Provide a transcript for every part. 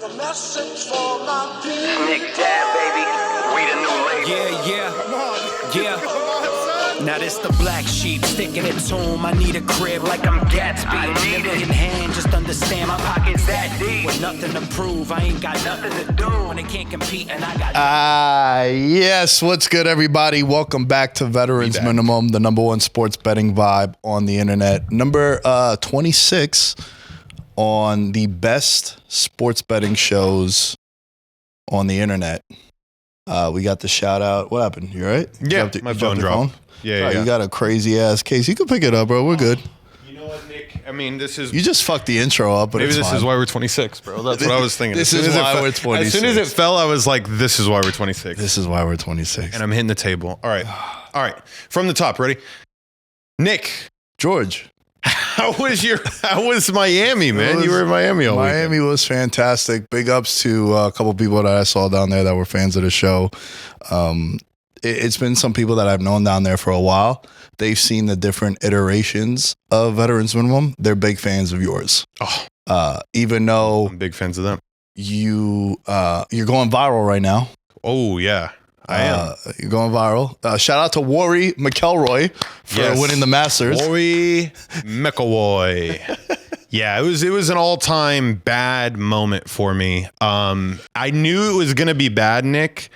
a message for my people. Nick Dad, baby. We the new label. Yeah. Now this the black sheep sticking its home. I need a crib like I'm Gatsby. I need it. In hand, just understand my pockets that deep. with nothing to prove. I ain't got nothing to do when they can't compete, and I got. Yes. What's good, everybody? Welcome back to Veterans Minimum, the number one sports betting vibe on the internet. Number 26 on the best sports betting shows on the internet. We got the shout out. What happened? You all right? Yeah, my phone dropped. Yeah. You got a crazy ass case. You can pick it up, bro. We're good. You know what, Nick? I mean, this is... You just fucked the intro up, but maybe it's this fine. is why we're 26, bro. That's what I was thinking. This is why we're 26. As soon as it fell, I was like, this is why we're 26. This is why we're 26. And I'm hitting the table. All right. From the top. Ready? Nick. George. How was Miami, man? You were in Miami all weekend. Miami was fantastic. Big ups to a couple people that I saw down there that were fans of the show. It's been some people that I've known down there for a while. They've seen the different iterations of Veterans Minimum. They're big fans of yours. Even though I'm big fans of them. you're going viral right now. Oh, yeah. I am. You're going viral. Shout out to Rory McIlroy for winning the Masters. Rory McIlroy. Yeah, it was an all-time bad moment for me. I knew it was going to be bad, Nick,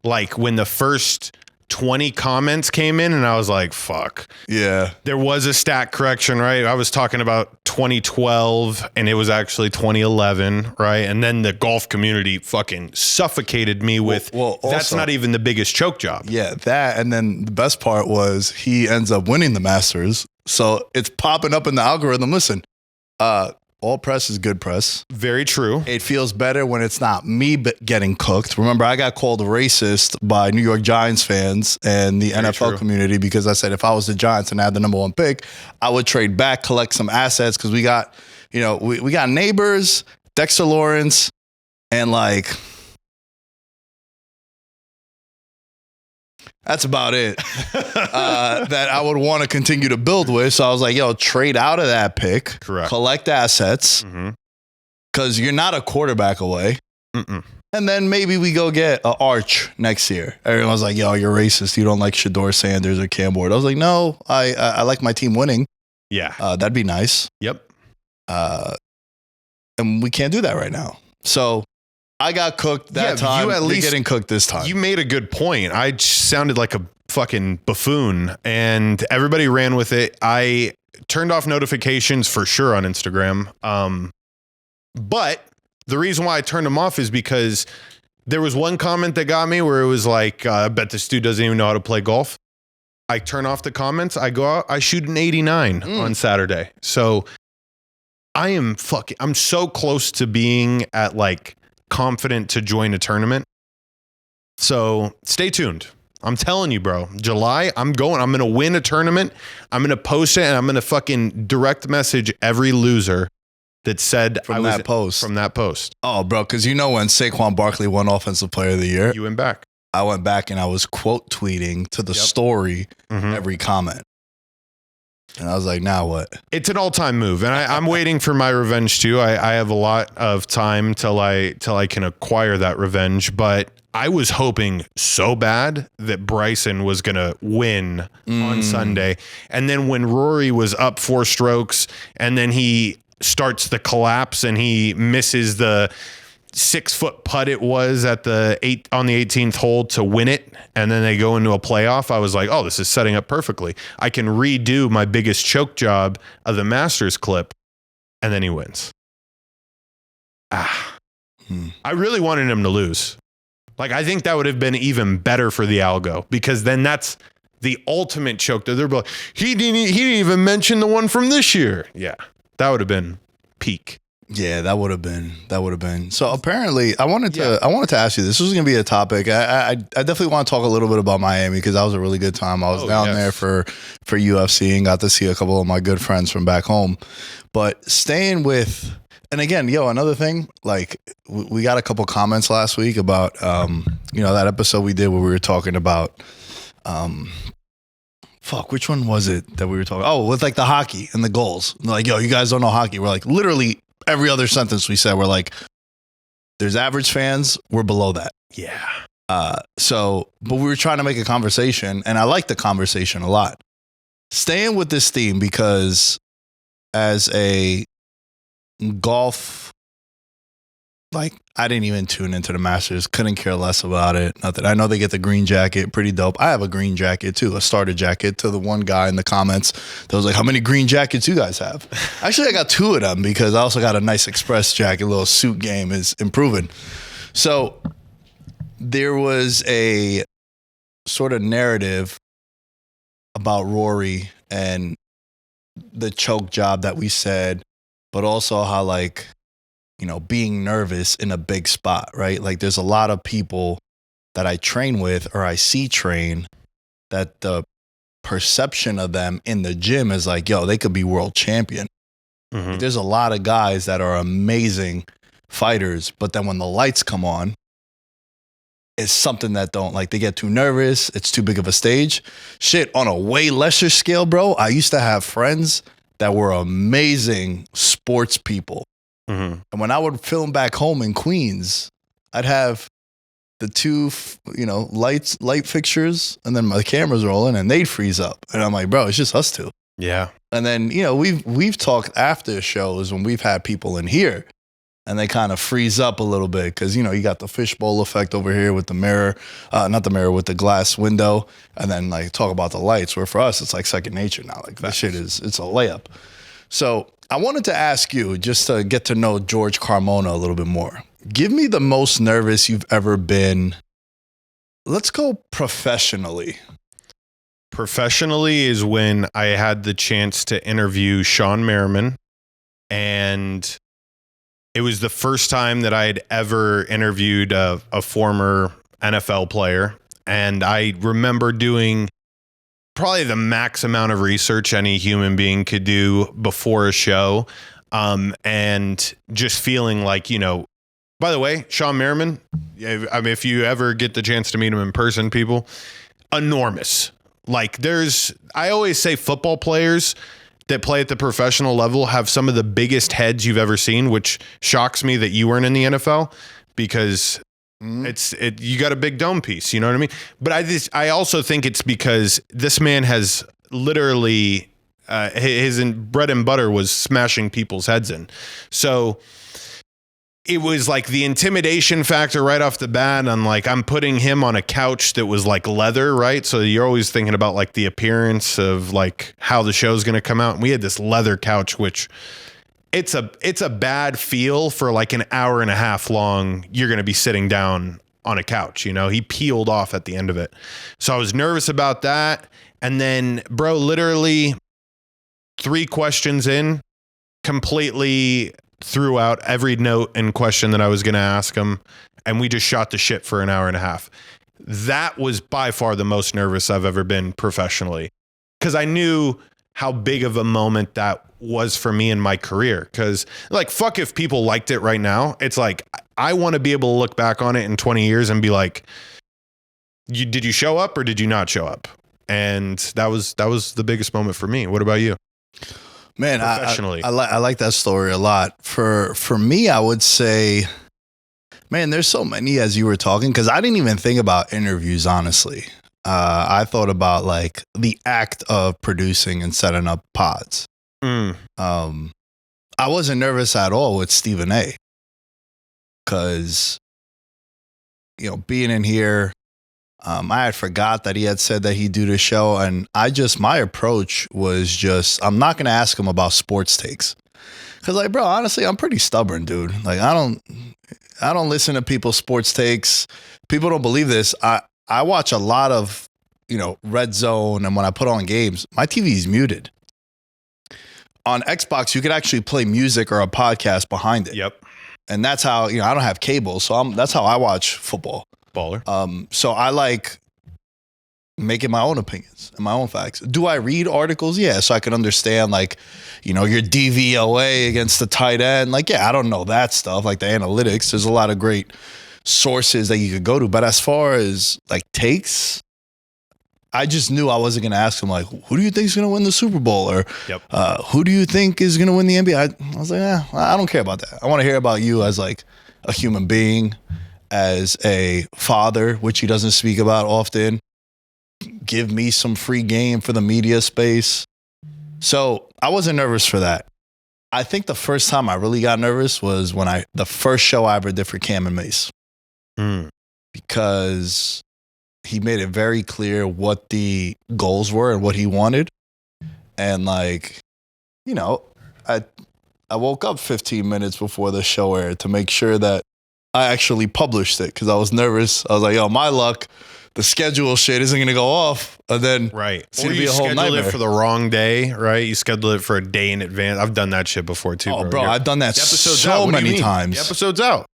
like when the first 20 comments came in and I was like, fuck. Yeah. There was a stat correction, right? I was talking about 2012 and it was actually 2011, right? And then the golf community fucking suffocated me with, that's not even the biggest choke job. Yeah, that. And then the best part was he ends up winning the Masters. So it's popping up in the algorithm. Listen, all press is good press. Very true. It feels better when it's not me getting cooked. Remember, I got called racist by New York Giants fans and the NFL community because I said if I was the Giants and I had the number one pick, I would trade back, collect some assets because we got, we got neighbors, Dexter Lawrence, and like... That's about it that I would want to continue to build with. So I was like, trade out of that pick. Correct. Collect assets because you're not a quarterback away. Mm-mm. And then maybe we go get an Arch next year. Everyone was like, you're racist. You don't like Shador Sanders or Cam Ward. I was like, no, I like my team winning. Yeah. That'd be nice. Yep. And we can't do that right now. So... I got cooked that time. You're getting cooked this time. You made a good point. I sounded like a fucking buffoon and everybody ran with it. I turned off notifications for sure on Instagram. But the reason why I turned them off is because there was one comment that got me where it was like, I bet this dude doesn't even know how to play golf. I turn off the comments. I go out, I shoot an 89 on Saturday. So I'm so close to being at like, confident to join a tournament. So stay tuned. I'm telling you, bro, July, I'm going to win a tournament. I'm going to post it and I'm going to fucking direct message every loser that said from that post. Oh, bro. Cause when Saquon Barkley won Offensive Player of the Year, you went back. I went back and I was quote tweeting to the story every comment. And I was like, now what? It's an all-time move. And I'm waiting for my revenge too. I have a lot of time till I can acquire that revenge. But I was hoping so bad that Bryson was going to win on Sunday. And then when Rory was up 4 strokes and then he starts the collapse and he misses the 6-foot putt it was on the 18th hole to win it, and then they go into a playoff, I was like, oh, this is setting up perfectly. I can redo my biggest choke job of the Masters clip, and then he wins. I really wanted him to lose. Like, I think that would have been even better for the algo, because then that's the ultimate choke. They're like, he didn't even mention the one from this year. Yeah, that would have been peak. Yeah, that would have been. So apparently, I wanted to ask you. This was going to be a topic. I definitely want to talk a little bit about Miami because that was a really good time. I was down there for UFC and got to see a couple of my good friends from back home. But staying with, and again, another thing, like we got a couple comments last week about, that episode we did where we were talking about, which one was it that we were talking? Oh, with like the hockey and the goals. And like, you guys don't know hockey. We're like literally. Every other sentence we said, we're like, There's average fans. We're below that. Yeah. But we were trying to make a conversation, and I like the conversation a lot. Staying with this theme, because as a golf, like, I didn't even tune into the Masters, couldn't care less about it. Nothing. I know they get the green jacket, pretty dope. I have a green jacket too, a starter jacket. To the one guy in the comments that was like, how many green jackets you guys have? Actually, I got 2 of them because I also got a nice Express jacket. A little suit game is improving. So there was a sort of narrative about Rory and the choke job that we said, but also how, like, you know, being nervous in a big spot, right? Like, there's a lot of people that I train with or I see train that the perception of them in the gym is like, yo, they could be world champion. Mm-hmm. Like, there's a lot of guys that are amazing fighters, but then when the lights come on, it's something that don't, like, they get too nervous. It's too big of a stage. Shit, on a way lesser scale, bro, I used to have friends that were amazing sports people. Mm-hmm. And when I would film back home in Queens, I'd have the 2, light fixtures, and then my camera's rolling, and they'd freeze up. And I'm like, bro, it's just us 2. Yeah. And then, we've talked after shows when we've had people in here, and they kind of freeze up a little bit because, you got the fishbowl effect over here with the mirror, not the mirror, with the glass window, and then, like, talk about the lights, where for us, it's like second nature now. Like, this shit it's a layup. So I wanted to ask you, just to get to know George Carmona a little bit more. Give me the most nervous you've ever been. Let's go professionally. Professionally is when I had the chance to interview Sean Merriman, and it was the first time that I had ever interviewed a former NFL player. And I remember doing probably the max amount of research any human being could do before a show. And just feeling like, by the way, Sean Merriman, I mean, if you ever get the chance to meet him in person, people, enormous. Like, I always say football players that play at the professional level have some of the biggest heads you've ever seen, which shocks me that you weren't in the NFL, because you got a big dome piece, you know what I mean? But I also think it's because this man has literally his bread and butter was smashing people's heads in. So it was like the intimidation factor right off the bat. On, like, I'm putting him on a couch that was like leather, right? So you're always thinking about, like, the appearance of, like, how the show's going to come out. And we had this leather couch, which it's a bad feel for, like, an hour and a half long. You're going to be sitting down on a couch, he peeled off at the end of it. So I was nervous about that. And then, bro, literally 3 questions in, completely threw out every note and question that I was going to ask him, and we just shot the shit for an hour and a half. That was by far the most nervous I've ever been professionally, because I knew how big of a moment that was for me in my career. Because, like, fuck if people liked it right now. It's like, I want to be able to look back on it in 20 years and be like, did you show up or did you not show up? And that was the biggest moment for me. What about you? Man, I like that story a lot. For me, I would say, man, there's so many as you were talking, because I didn't even think about interviews, honestly. I thought about, like, the act of producing and setting up pods. I wasn't nervous at all with Stephen A, because, being in here, I had forgot that he had said that he'd do the show, and my approach was just, I'm not going to ask him about sports takes. Because, like, bro, honestly, I'm pretty stubborn, dude. Like, I don't listen to people's sports takes. People don't believe this. I watch a lot of, Red Zone, and when I put on games, my TV is muted. On Xbox, you could actually play music or a podcast behind it. Yep. And that's how, I don't have cable, so that's how I watch football. Baller. So I like making my own opinions and my own facts. Do I read articles? Yeah, so I can understand, like, your DVOA against the tight end. Like, yeah, I don't know that stuff, like the analytics. There's a lot of great sources that you could go to. But as far as, like, takes, I just knew I wasn't going to ask him, like, who do you think is going to win the Super Bowl? Or who do you think is going to win the NBA? I was like, I don't care about that. I want to hear about you as, like, a human being, as a father, which he doesn't speak about often. Give me some free game for the media space. So I wasn't nervous for that. I think the first time I really got nervous was when the first show I ever did for Cam and Mace. Because he made it very clear what the goals were and what he wanted. And like, you know, I woke up 15 minutes before the show aired to make sure that I actually published it because I was nervous. I was like, yo, my luck, the schedule shit isn't going to go off. And then it's going to be a whole nightmare. It for the wrong day, right? You schedule it for a day in advance. I've done that shit before too, bro. I've done that so many times. The episode's out.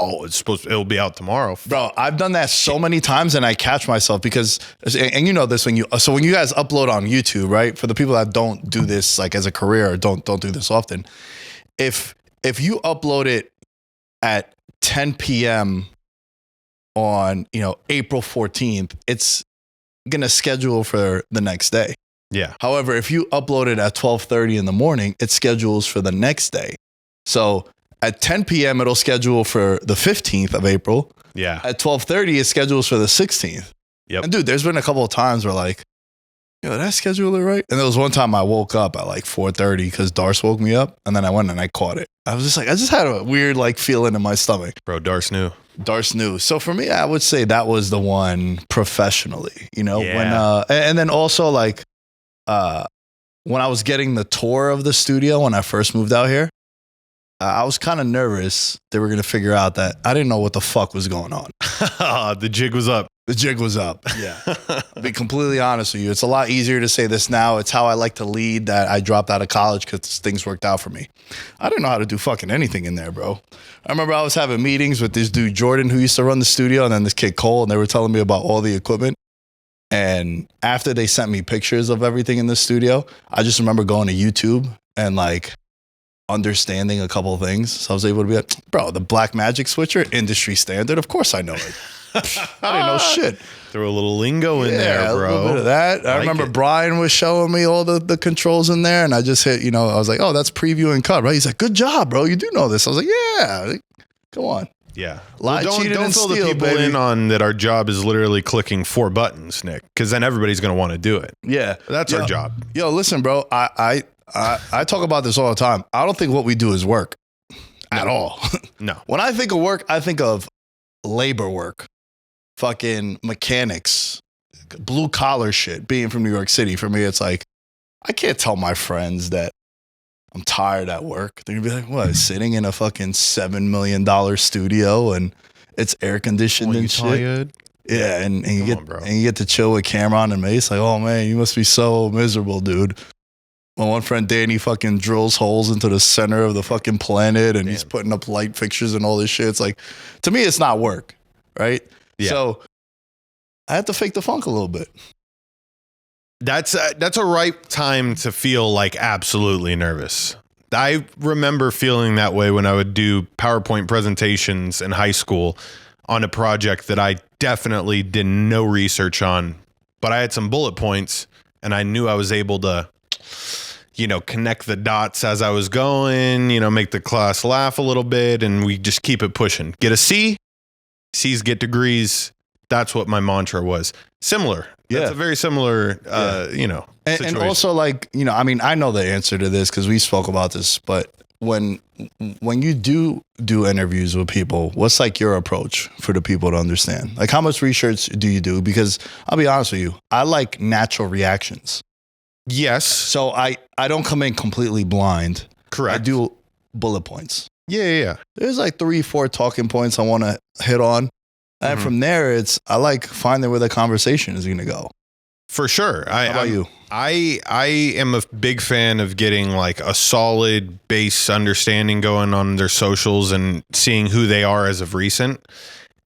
Oh, it'll be out tomorrow. Bro, I've done that so many times and I catch myself because, and you know this when you guys upload on YouTube, right? For the people that don't do this like as a career or don't do this often, if you upload it at 10 p.m. on, April 14th, it's going to schedule for the next day. Yeah. However, if you upload it at 12:30 in the morning, it schedules for the next day. So at 10 p.m., it'll schedule for the 15th of April. Yeah. At 12:30, it schedules for the 16th. Yep. And dude, there's been a couple of times where like, did I schedule it right? And there was one time I woke up at like 4:30 because Darce woke me up, and then I went and I caught it. I just had a weird like feeling in my stomach. Bro, Darce knew. So for me, I would say that was the one professionally, when and then also like when I was getting the tour of the studio when I first moved out here, I was kind of nervous they were going to figure out that I didn't know what the fuck was going on. The jig was up. The jig was up. Yeah. I'll be completely honest with you. It's a lot easier to say this now. It's how I like to lead that I dropped out of college because things worked out for me. I didn't know how to do fucking anything in there, bro. I remember I was having meetings with this dude, Jordan, who used to run the studio, and then this kid, Cole, and they were telling me about all the equipment. And after they sent me pictures of everything in the studio, I just remember going to YouTube and like understanding a couple of things. So I was able to be like, bro, the Black Magic switcher, industry standard. Of course I know it. I didn't know shit. Throw a little lingo in there, bro. A little bit of that. I remember Brian was showing me all the controls in there, and I just hit, I was like, oh, that's preview and cut, right? He's like, good job, bro. You do know this. I was like, yeah. Come on. Yeah. Lie, don't cheated, and fill steal, the people baby. in on that our job is literally clicking 4 buttons, Nick, because then everybody's going to want to do it. Yeah. That's our job. Yo, listen, bro. I talk about this all the time. I don't think what we do is work at all. No. When I think of work, I think of labor work. Fucking mechanics, blue collar shit. Being from New York City, for me, it's like, I can't tell my friends that I'm tired at work. They're gonna be like, what, sitting in a fucking $7 million studio and it's air conditioned and shit. Tired? Yeah, and you get to chill with Cameron and Mace. Like, oh man, you must be so miserable, dude. My one friend Danny fucking drills holes into the center of the fucking planet and he's putting up light fixtures and all this shit. It's like, to me, it's not work, right? Yeah. So I had to fake the funk a little bit. That's a ripe time to feel like absolutely nervous. I remember feeling that way when I would do PowerPoint presentations in high school on a project that I definitely did no research on, but I had some bullet points and I knew I was able to, connect the dots as I was going, make the class laugh a little bit, and we just keep it pushing. Get a C. C's get degrees. That's what my mantra was. Similar. That's a very similar, and also like, I know the answer to this because we spoke about this, but when you do interviews with people, what's like your approach for the people to understand? Like how much research do you do? Because I'll be honest with you, I like natural reactions. Yes. So I don't come in completely blind. Correct. I do bullet points. Yeah. There's like 3-4 talking points I want to hit on. And from there, I like finding where the conversation is going to go. For sure. How about you? I am a big fan of getting like a solid base understanding going on their socials and seeing who they are as of recent.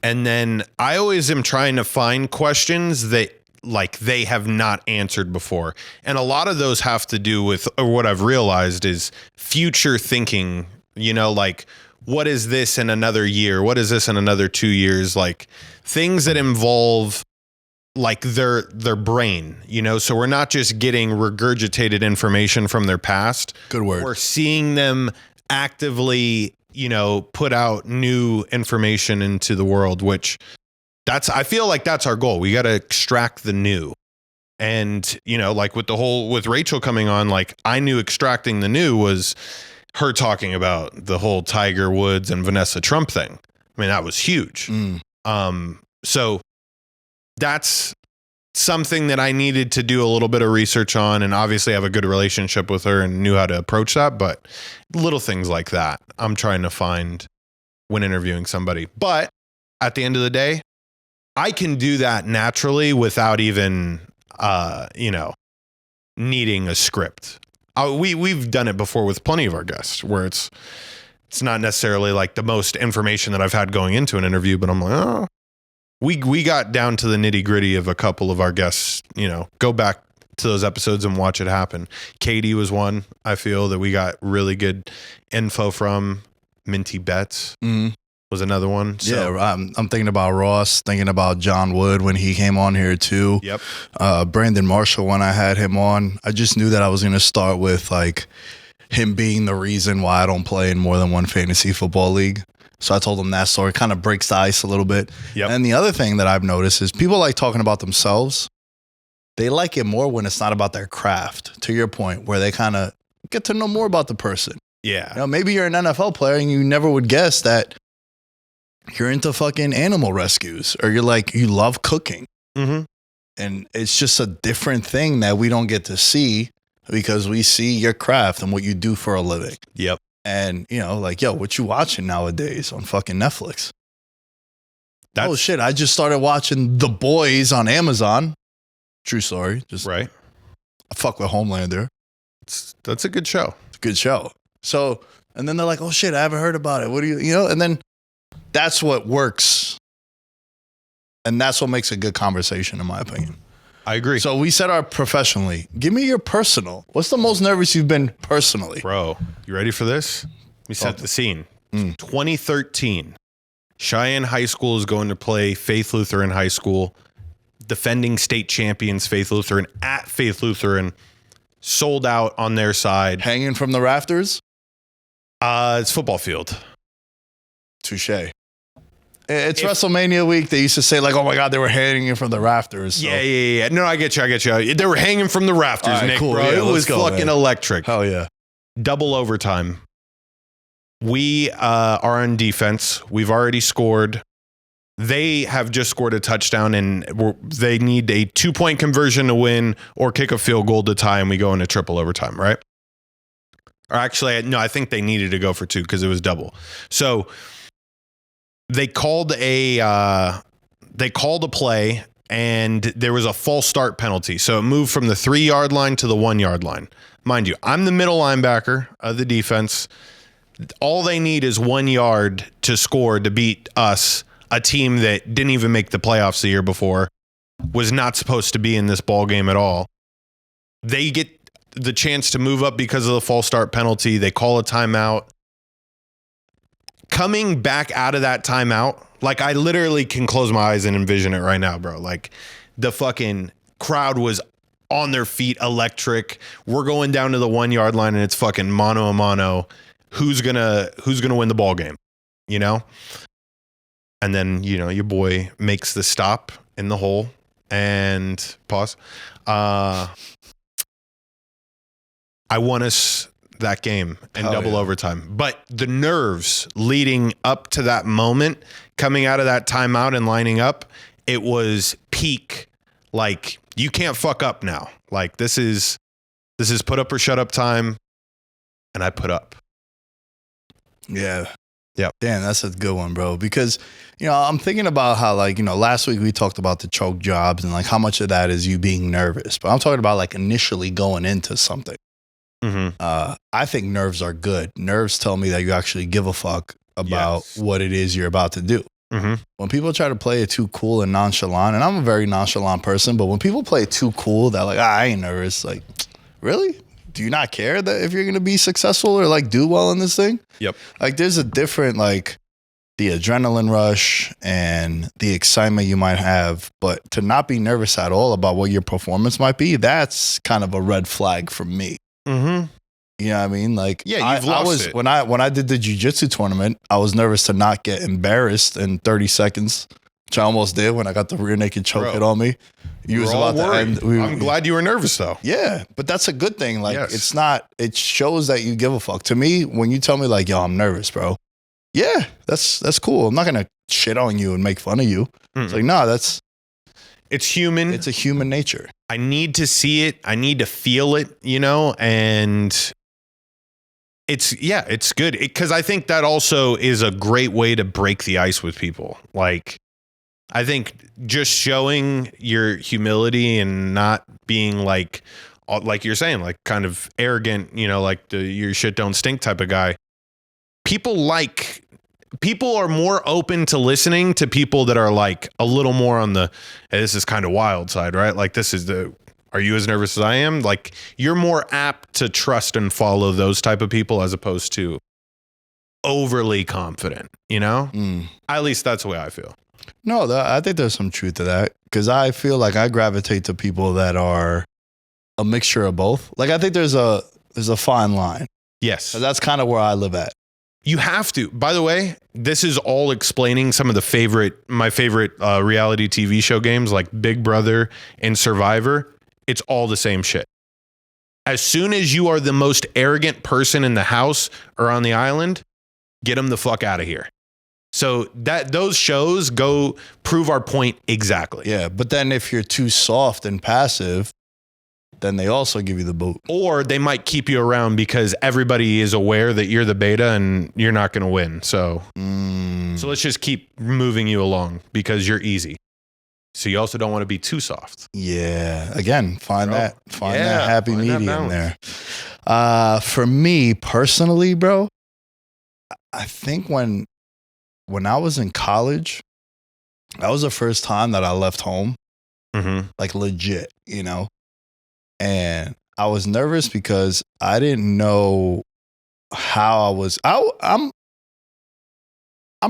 And then I always am trying to find questions that like they have not answered before. And a lot of those have to do with, or what I've realized is future thinking, like, what is this in another year? What is this in another 2 years? Like things that involve like their brain, so we're not just getting regurgitated information from their past. Good word. We're seeing them actively, put out new information into the world, which I feel like that's our goal. We got to extract the new. And, like with Rachel coming on, like I knew extracting the new was her talking about the whole Tiger Woods and Vanessa Trump thing. I mean, that was huge. So that's something that I needed to do a little bit of research on, and obviously have a good relationship with her and knew how to approach that. But little things like that, I'm trying to find when interviewing somebody. But at the end of the day, I can do that naturally without even, needing a script. We've done it before with plenty of our guests where it's not necessarily like the most information that I've had going into an interview, but I'm like, oh, we got down to the nitty gritty of a couple of our guests, go back to those episodes and watch it happen. Katie was one, I feel, that we got really good info from. Minty Betts was another one. So. Yeah, I'm thinking about Ross, thinking about John Wood when he came on here too. Yep. Brandon Marshall, when I had him on, I just knew that I was going to start with like him being the reason why I don't play in more than one fantasy football league. So I told him that story. Kind of breaks the ice a little bit. Yep. And the other thing that I've noticed is people like talking about themselves. They like it more when it's not about their craft, to your point, where they kind of get to know more about the person. Yeah. Maybe you're an NFL player and you never would guess that you're into fucking animal rescues, or you love cooking. Mm-hmm. And it's just a different thing that we don't get to see because we see your craft and what you do for a living. Yep. And, what you watching nowadays on fucking Netflix? Oh, shit. I just started watching The Boys on Amazon. True story. Just right. I fuck with Homelander. That's a good show. It's a good show. So, and then they're like, oh, shit, I haven't heard about it. What do you and then that's what works. And that's what makes a good conversation, in my opinion. I agree. So we said our professionally. Give me your personal. What's the most nervous you've been personally? Bro, you ready for this? We set the scene. 2013. Cheyenne High School is going to play Faith Lutheran High School. Defending state champions Faith Lutheran at Faith Lutheran. Sold out on their side. Hanging from the rafters? It's football field. Touche. It's WrestleMania week. They used to say, like, oh, my God, they were hanging from the rafters. So. Yeah. No, I get you. They were hanging from the rafters, right, Nick, cool. bro. Yeah, it was fucking man. electric. Hell yeah. Double overtime. We are on defense. We've already scored. They have just scored a touchdown, and they need a 2-point conversion to win or kick a field goal to tie, and we go into triple overtime, right? Or actually, no, I think they needed to go for 2 because it was double. So they called a play, and there was a false start penalty. So it moved from the 3-yard line to the 1-yard line. Mind you, I'm the middle linebacker of the defense. All they need is 1 yard to score to beat us, a team that didn't even make the playoffs the year before, was not supposed to be in this ball game at all. They get the chance to move up because of the false start penalty. They call a timeout. Coming back out of that timeout, like I literally can close my eyes and envision it right now, bro. Like the fucking crowd was on their feet, electric. We're going down to the 1 yard line and it's fucking mano a mano. Who's gonna win the ball game? And then, your boy makes the stop in the hole and pause. I won us that game in double overtime. But the nerves leading up to that moment, coming out of that timeout and lining up, it was peak. Like, you can't fuck up now. Like, this is put up or shut up time. And I put up. Yeah. Yeah. Damn, that's a good one, bro. Because, I'm thinking about how, last week we talked about the choke jobs and, how much of that is you being nervous. But I'm talking about, initially going into something. Mm-hmm. I think nerves are good. Nerves tell me that you actually give a fuck about what it is you're about to do. Mm-hmm. When people try to play it too cool and nonchalant, and I'm a very nonchalant person, but when people play it too cool, they're like, I ain't nervous. Like, really? Do you not care that if you're going to be successful or do well in this thing? Yep. There's a different, the adrenaline rush and the excitement you might have, but to not be nervous at all about what your performance might be, that's kind of a red flag for me. Mm-hmm. You know what I mean? Like, yeah, you've lost it. When I did the jiu-jitsu tournament, I was nervous to not get embarrassed in 30 seconds, which I almost did when I got the rear naked choke hit on me. You was about to end. I'm glad you were nervous though. Yeah, but that's a good thing. Like, it's not. It shows that you give a fuck. To me, when you tell me like, "Yo, I'm nervous, bro," yeah, that's cool. I'm not gonna shit on you and make fun of you. It's like, no, it's human. It's a human nature. I need to see it. I need to feel it. You know, and it's good because I think that also is a great way to break the ice with people. Like, I think just showing your humility and not being like you're saying, like kind of arrogant, you know, like your shit don't stink type of guy. People are more open to listening to people that are like a little more on the, hey, this is kind of wild side, right? Like are you as nervous as I am? Like, you're more apt to trust and follow those type of people as opposed to overly confident, you know? At least that's the way I feel. No, I think there's some truth to that because I feel like I gravitate to people that are a mixture of both. Like, I think there's a fine line. Yes. So that's kind of where I live at. You have to. By the way, this is all explaining some of my favorite reality TV show games like Big Brother and Survivor. It's all the same shit. As soon as you are the most arrogant person in the house or on the island, get them the fuck out of here. So those shows go prove our point exactly. Yeah, but then if you're too soft and passive, then they also give you the boot. Or they might keep you around because everybody is aware that you're the beta and you're not going to win. So let's just keep moving you along because you're easy. So you also don't want to be too soft. Yeah. Again, find that happy medium there. For me personally, bro, I think when I was in college, that was the first time that I left home, like legit, you know? And I was nervous because I didn't know how I was. I'm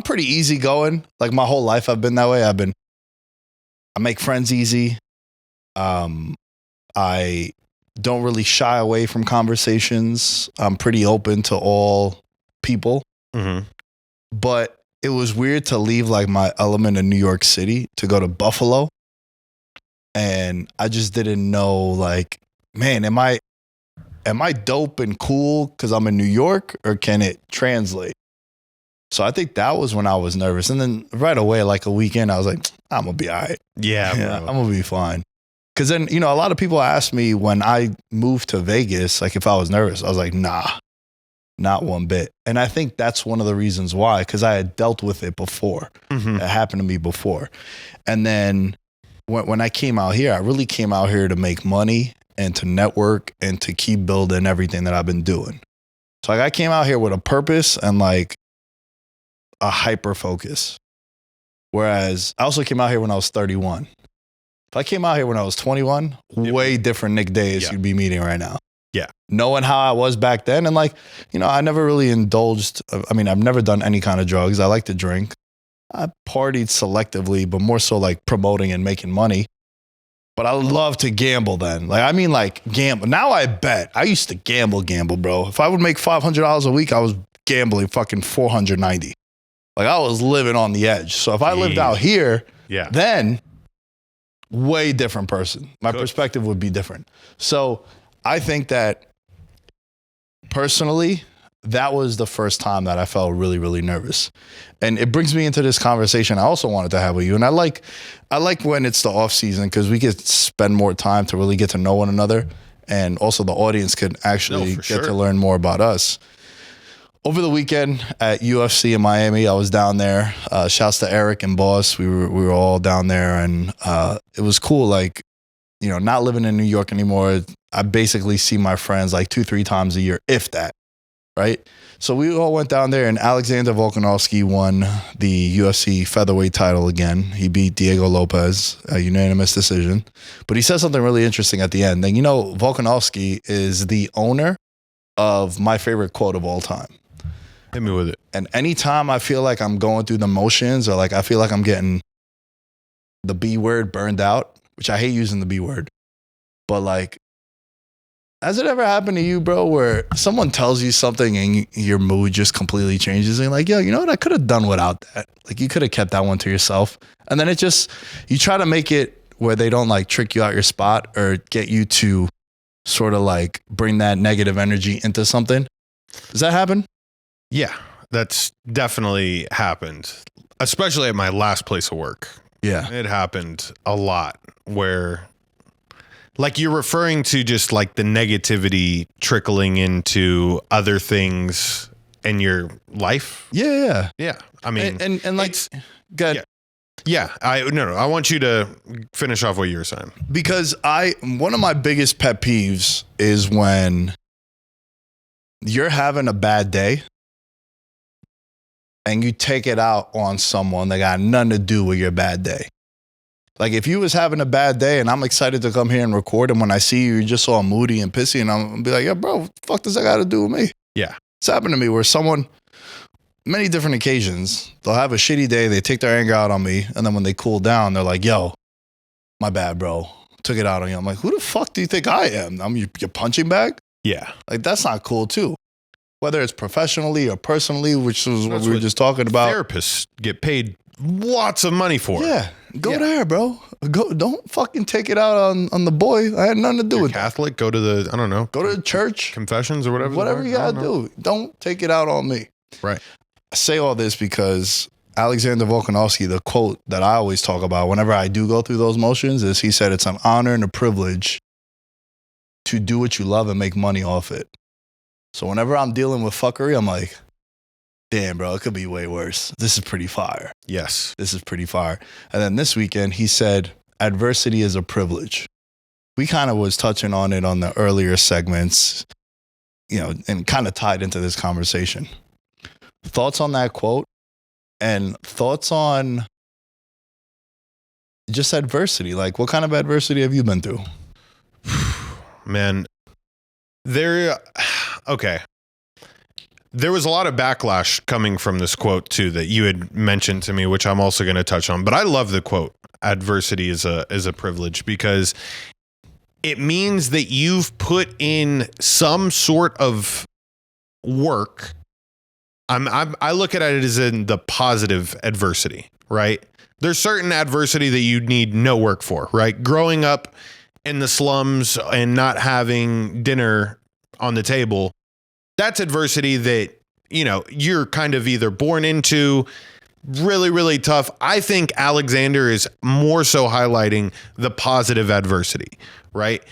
pretty easygoing. Like, my whole life I've been that way. I make friends easy. I don't really shy away from conversations. I'm pretty open to all people. But it was weird to leave like my element in New York City to go to Buffalo. And I just didn't know, like, man, am I dope and cool because I'm in New York, or can it translate? So I think that was when I was nervous. And then right away, like a weekend, I was like, I'm going to be all right. Yeah, I'm going to be fine. Because then, you know, a lot of people asked me when I moved to Vegas, like if I was nervous. I was like, nah, not one bit. And I think that's one of the reasons why, because I had dealt with it before. It happened to me before. And then when I came out here, I really came out here to make money and to network and to keep building everything that I've been doing. So like, I came out here with a purpose and like a hyper focus. Whereas I also came out here when I was 31. If I came out here when I was 21, way different Nick Dais you'd be meeting right now. Yeah. Knowing how I was back then. And like, you know, I never really indulged. I mean, I've never done any kind of drugs. I like to drink. I partied selectively, but more so like promoting and making money. But I love to gamble then. Like, I mean, like gamble. Now I bet. I used to gamble, bro. If I would make $500 a week, I was gambling fucking $490. Like, I was living on the edge. So if I lived out here, then way different person. My perspective would be different. So I think that personally, that was the first time that I felt really, really nervous. And it brings me into this conversation I also wanted to have with you. And I like when it's the off season because we get spend more time to really get to know one another. And also the audience could actually get to learn more about us. Over the weekend at UFC in Miami, I was down there. Shouts to Eric and Boss. We were all down there, and it was cool. Like, you know, not living in New York anymore, I basically see my friends like 2-3 times a year, if that, right? So we all went down there, and Alexander Volkanovski won the UFC featherweight title again. He beat Diego Lopez, a unanimous decision. But he said something really interesting at the end. And you know, Volkanovski is the owner of my favorite quote of all time. Hit me with it. And anytime I feel like I'm going through the motions or like I feel like I'm getting the B word burned out, which I hate using the B word, but like Has it ever happened to you, bro, where someone tells you something and your mood just completely changes and you're like, yo, you know what? I could have done without that. Like, you could have kept that one to yourself. And then you try to make it where they don't like trick you out your spot or get you to sort of like bring that negative energy into something. Does that happen? Yeah, that's definitely happened, especially at my last place of work. Yeah. It happened a lot where, like, you're referring to just like the negativity trickling into other things in your life. Yeah. Yeah. I mean, and like, good. Yeah. I want you to finish off what you were saying. Because one of my biggest pet peeves is when you're having a bad day and you take it out on someone that got nothing to do with your bad day. Like, if you was having a bad day and I'm excited to come here and record, and when I see you, you're just all moody and pissy, and I'm gonna be like, yo, bro, what the fuck does that got to do with me? Yeah. It's happened to me where many different occasions, they'll have a shitty day, they take their anger out on me, and then when they cool down, they're like, yo, my bad, bro. Took it out on you. I'm like, who the fuck do you think I am? I'm your punching bag? Yeah. Like, that's not cool, too. Whether it's professionally or personally, which is what we were just talking about. Therapists get paid lots of money for. Yeah. Go there, bro. Don't fucking take it out on the boy. I had nothing to do with Catholic, go to the, I don't know. Go to the church. Confessions or whatever. Whatever you gotta do. Don't take it out on me. Right. I say all this because Alexander Volkanovski, the quote that I always talk about whenever I do go through those motions, is he said, it's an honor and a privilege to do what you love and make money off it. So whenever I'm dealing with fuckery, I'm like, damn, bro, it could be way worse. This is pretty fire. Yes. This is pretty fire. And then this weekend, he said, adversity is a privilege. We kind of was touching on it on the earlier segments, and kind of tied into this conversation. Thoughts on that quote and thoughts on just adversity. Like, what kind of adversity have you been through? Man, okay. There was a lot of backlash coming from this quote too that you had mentioned to me, which I'm also going to touch on. But I love the quote. Adversity is a privilege, because it means that you've put in some sort of work. I look at it as in the positive adversity, right? There's certain adversity that you need no work for, right? Growing up in the slums and not having dinner on the table, that's adversity that, you're kind of either born into, really, really tough. I think Alexander is more so highlighting the positive adversity, right?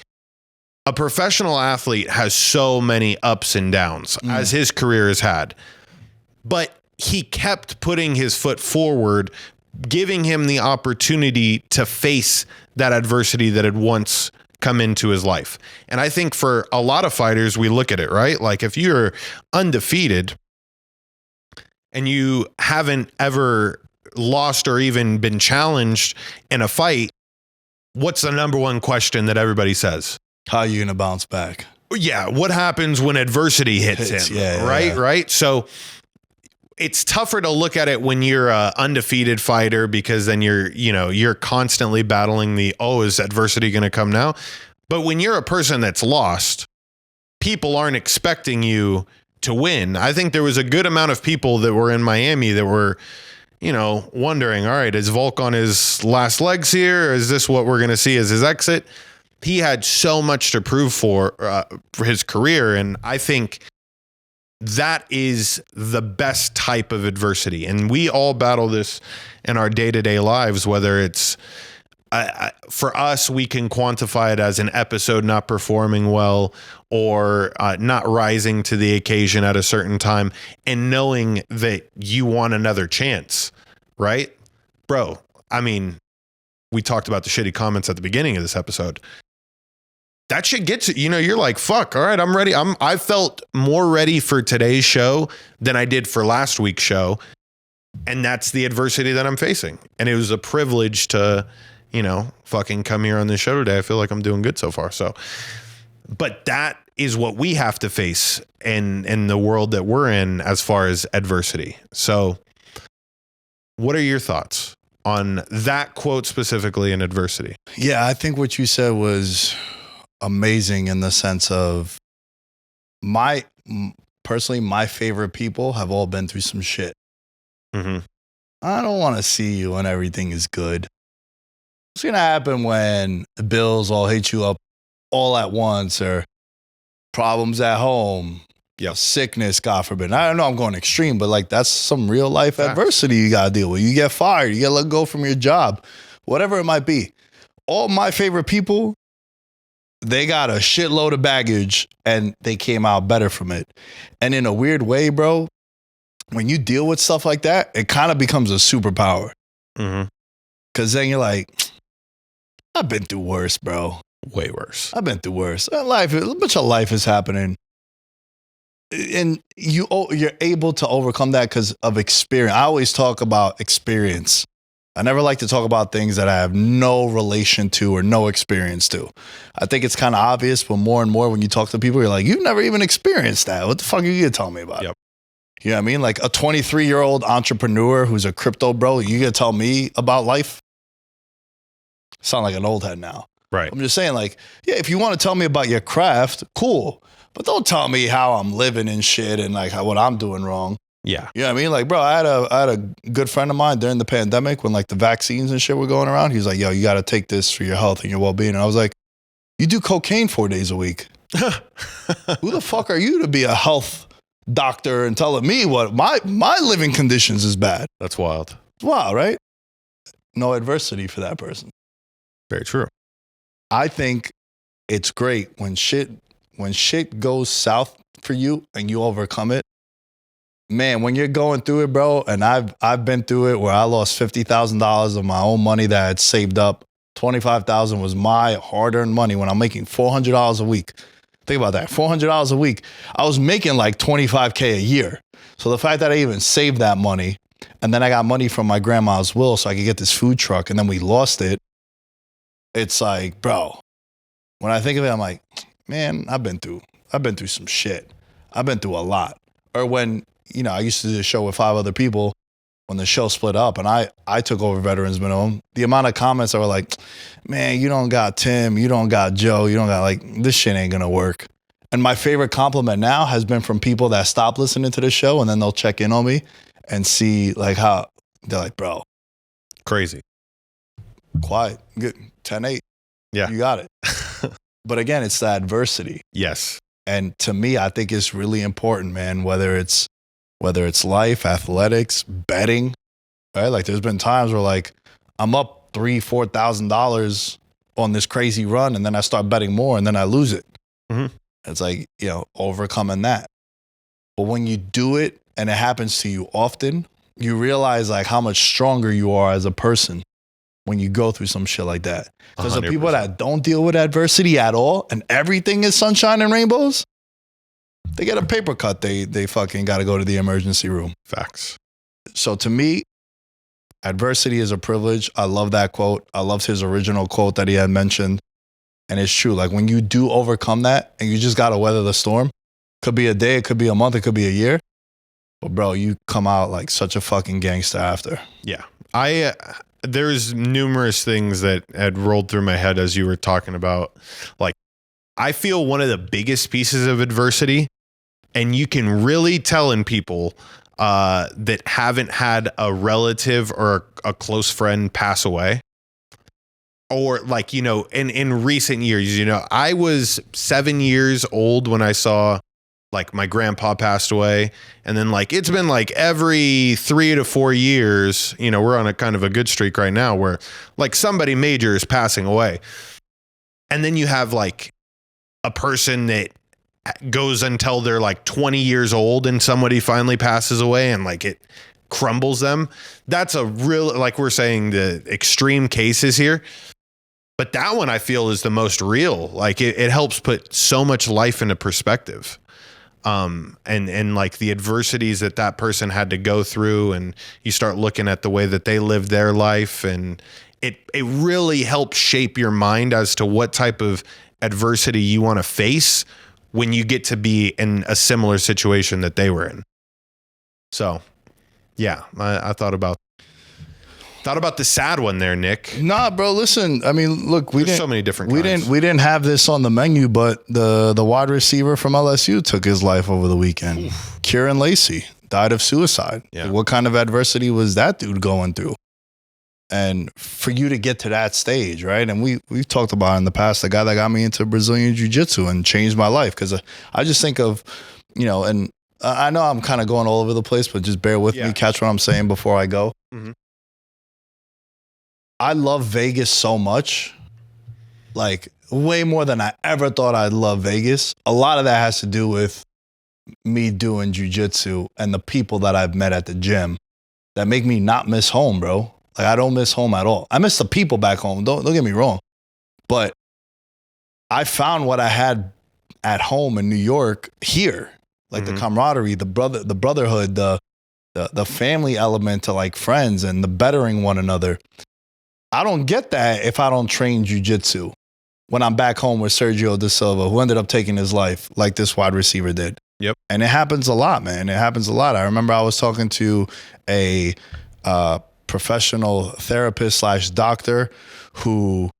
A professional athlete has so many ups and downs, as his career has had. But he kept putting his foot forward, giving him the opportunity to face that adversity that had once come into his life. And I think for a lot of fighters, we look at it, right? Like, if you're undefeated and you haven't ever lost or even been challenged in a fight, what's the number one question that everybody says? How are you going to bounce back? Yeah. What happens when adversity hits him? Yeah, right. Yeah. Right. So it's tougher to look at it when you're a undefeated fighter, because then you're constantly battling is adversity going to come now? But when you're a person that's lost, people aren't expecting you to win. I think there was a good amount of people that were in Miami that were, wondering, all right, is Volk on his last legs here? Or is this what we're going to see as his exit? He had so much to prove for his career. And I think that is the best type of adversity. And we all battle this in our day-to-day lives, whether it's for us, we can quantify it as an episode not performing well, or not rising to the occasion at a certain time, and knowing that you want another chance, right? Bro, I mean, we talked about the shitty comments at the beginning of this episode. That shit gets it. You're like, fuck, all right, I'm ready. I felt more ready for today's show than I did for last week's show. And that's the adversity that I'm facing. And it was a privilege to, fucking come here on this show today. I feel like I'm doing good so far. So, but that is what we have to face in the world that we're in as far as adversity. So what are your thoughts on that quote specifically in adversity? Yeah, I think what you said was amazing in the sense of personally, my favorite people have all been through some shit. Mm-hmm. I don't want to see you when everything is good. What's going to happen when the bills all hit you up all at once, or problems at home, sickness, God forbid. I don't know, I'm going extreme, but like that's some real life adversity you got to deal with. You get fired, you get let go from your job, whatever it might be. All my favorite people, they got a shitload of baggage and they came out better from it. And in a weird way, bro, when you deal with stuff like that, it kind of becomes a superpower. Mm-hmm. Because then you're like, I've been through worse, bro. Way worse. I've been through worse. A bunch of life is happening. And you're able to overcome that because of experience. I always talk about experience. I never like to talk about things that I have no relation to or no experience to. I think it's kind of obvious, but more and more when you talk to people, you're like, you've never even experienced that. What the fuck are you going to tell me about? Yep. You know what I mean? Like a 23-year-old entrepreneur who's a crypto bro, you going to tell me about life? Sound like an old head now. Right. I'm just saying, like, yeah, if you want to tell me about your craft, cool. But don't tell me how I'm living and shit and like what I'm doing wrong. Yeah. You know what I mean? Like, bro, I had a good friend of mine during the pandemic when like the vaccines and shit were going around. He's like, yo, you got to take this for your health and your well-being. And I was like, you do cocaine 4 days a week. Who the fuck are you to be a health doctor and telling me what my living conditions is bad? That's wild. Wow, right? No adversity for that person. Very true. I think it's great when shit goes south for you and you overcome it. Man, when you're going through it, bro, and I've been through it where I lost $50,000 of my own money that I had saved up. $25,000 was my hard-earned money when I'm making $400 a week. Think about that, $400 a week. I was making like $25K a year. So the fact that I even saved that money, and then I got money from my grandma's will so I could get this food truck, and then we lost it. It's like, bro, when I think of it, I'm like, man, I've been through some shit. I've been through a lot. Or when, you know, I used to do a show with 5 other people. When the show split up and I took over Veterans Minimum, the amount of comments that were like, man, you don't got Tim, you don't got Joe, you don't got like, this shit ain't gonna work. And my favorite compliment now has been from people that stop listening to the show and then they'll check in on me and see like how, they're like, bro. Crazy. Quiet, good, 10-8. Yeah. You got it. But again, it's the adversity. Yes. And to me, I think it's really important, man, whether it's life, athletics, betting, right? Like there's been times where like I'm up $3,000-$4,000 on this crazy run and then I start betting more and then I lose it. Mm-hmm. It's like, you know, overcoming that. But when you do it and it happens to you often, you realize like how much stronger you are as a person when you go through some shit like that. Because the people that don't deal with adversity at all and everything is sunshine and rainbows, they get a paper cut. They fucking got to go to the emergency room. Facts. So to me, adversity is a privilege. I love that quote. I loved his original quote that he had mentioned. And it's true. Like when you do overcome that and you just got to weather the storm, could be a day, it could be a month, it could be a year. But bro, you come out like such a fucking gangster after. Yeah. There's numerous things that had rolled through my head as you were talking about. Like, I feel one of the biggest pieces of adversity, and you can really tell in people that haven't had a relative or a close friend pass away. Or like, you know, in recent years, you know, I was 7 years old when I saw like my grandpa passed away. And then like, it's been like every 3 to 4 years, you know, we're on a kind of a good streak right now where like somebody major is passing away. And then you have like a person that goes until they're like 20 years old and somebody finally passes away and like it crumbles them. That's a real, like we're saying, the extreme cases here. But that one I feel is the most real. Like it helps put so much life into perspective. And like the adversities that person had to go through, and you start looking at the way that they lived their life, and it really helps shape your mind as to what type of adversity you want to face when you get to be in a similar situation that they were in. So, yeah, I thought about. Thought about the sad one there, Nick. Nah, bro. Listen, I mean, look, There's so many different kinds. We didn't have this on the menu, but the wide receiver from LSU took his life over the weekend. Oof. Kieran Lacy died of suicide. Yeah. What kind of adversity was that dude going through? And for you to get to that stage, right? And we've talked about it in the past, the guy that got me into Brazilian Jiu-Jitsu and changed my life. Because I just think of, and I know I'm kind of going all over the place, but just bear with me, catch what I'm saying before I go. Mm-hmm. I love Vegas so much, like way more than I ever thought I'd love Vegas. A lot of that has to do with me doing jiu-jitsu and the people that I've met at the gym that make me not miss home, bro. Like I don't miss home at all. I miss the people back home. Don't get me wrong. But I found what I had at home in New York here, like the camaraderie, the brotherhood, the family element to like friends and the bettering one another. I don't get that if I don't train jiu-jitsu when I'm back home with Sergio Da Silva, who ended up taking his life like this wide receiver did. Yep. And it happens a lot, man. It happens a lot. I remember I was talking to a professional therapist / doctor who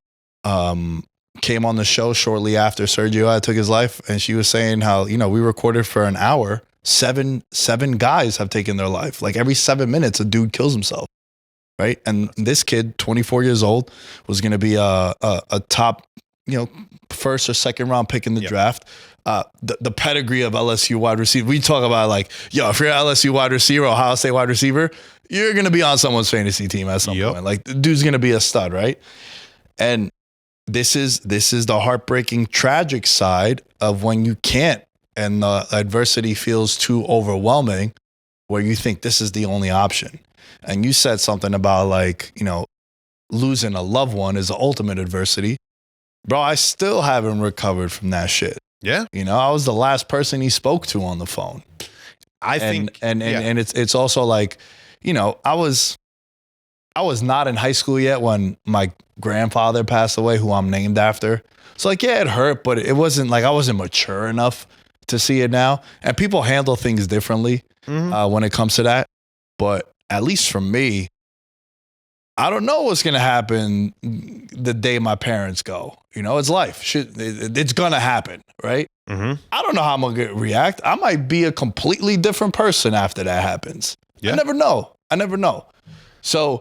came on the show shortly after Sergio had took his life. And she was saying how, we recorded for an hour. Seven guys have taken their life. Like every 7 minutes, a dude kills himself. Right. And this kid, 24 years old, was going to be a top, first or second round pick in the draft. The pedigree of LSU wide receiver. We talk about like, if you're an LSU wide receiver, Ohio State wide receiver, you're going to be on someone's fantasy team at some point. Like the dude's going to be a stud. Right. And this is the heartbreaking, tragic side of when you can't and the adversity feels too overwhelming where you think this is the only option. And you said something about like, losing a loved one is the ultimate adversity. Bro, I still haven't recovered from that shit. Yeah. I was the last person he spoke to on the phone. I think it's also like, I was not in high school yet when my grandfather passed away, who I'm named after. So like, yeah, it hurt, but it wasn't like I wasn't mature enough to see it now. And people handle things differently when it comes to that. But at least for me, I don't know what's going to happen the day my parents go. It's life. It's going to happen, right? Mm-hmm. I don't know how I'm going to react. I might be a completely different person after that happens. Yeah. I never know. So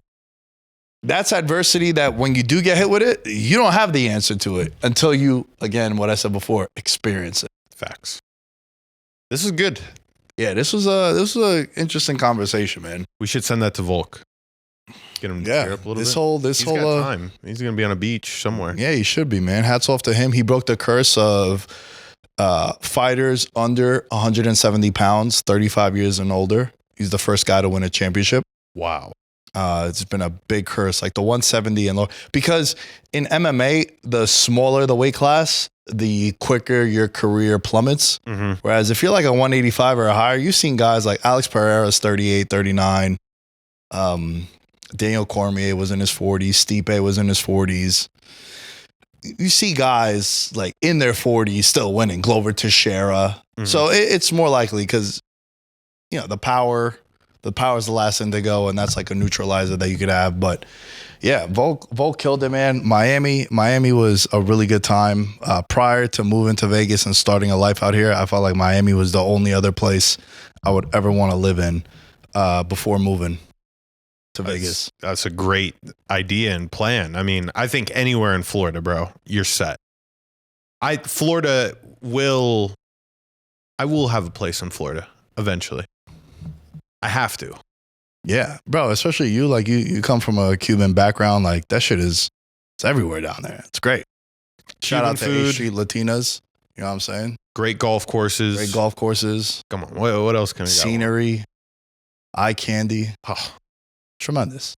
that's adversity that when you do get hit with it, you don't have the answer to it until you, again, what I said before, experience it. Facts. This is good. Yeah, this was a interesting conversation, man. We should send that to Volk. Get him to cheer up a little bit. He's got time. He's gonna be on a beach somewhere. Yeah, he should be, man. Hats off to him. He broke the curse of fighters under 170 pounds, 35 years and older. He's the first guy to win a championship. Wow. It's been a big curse, like the 170 and lower. Because in MMA, the smaller the weight class, the quicker your career plummets. Mm-hmm. Whereas if you're like a 185 or higher, you've seen guys like Alex Pereira's 38, 39. Daniel Cormier was in his 40s. Stipe was in his 40s. You see guys like in their 40s still winning. Glover Teixeira. Mm-hmm. So it's more likely because, the power is the last thing to go, and that's like a neutralizer that you could have. But yeah, Volk killed it, man. Miami was a really good time. Prior to moving to Vegas and starting a life out here, I felt like Miami was the only other place I would ever want to live in before moving to Vegas. That's a great idea and plan. I mean, I think anywhere in Florida, bro, you're set. I will have a place in Florida eventually. I have to. Yeah, bro, especially you, like you come from a Cuban background, like that shit it's everywhere down there. It's great. Shout out to A Street Latinas. You know what I'm saying? Great golf courses. Come on, what else can we Scenery, eye candy. Oh, tremendous.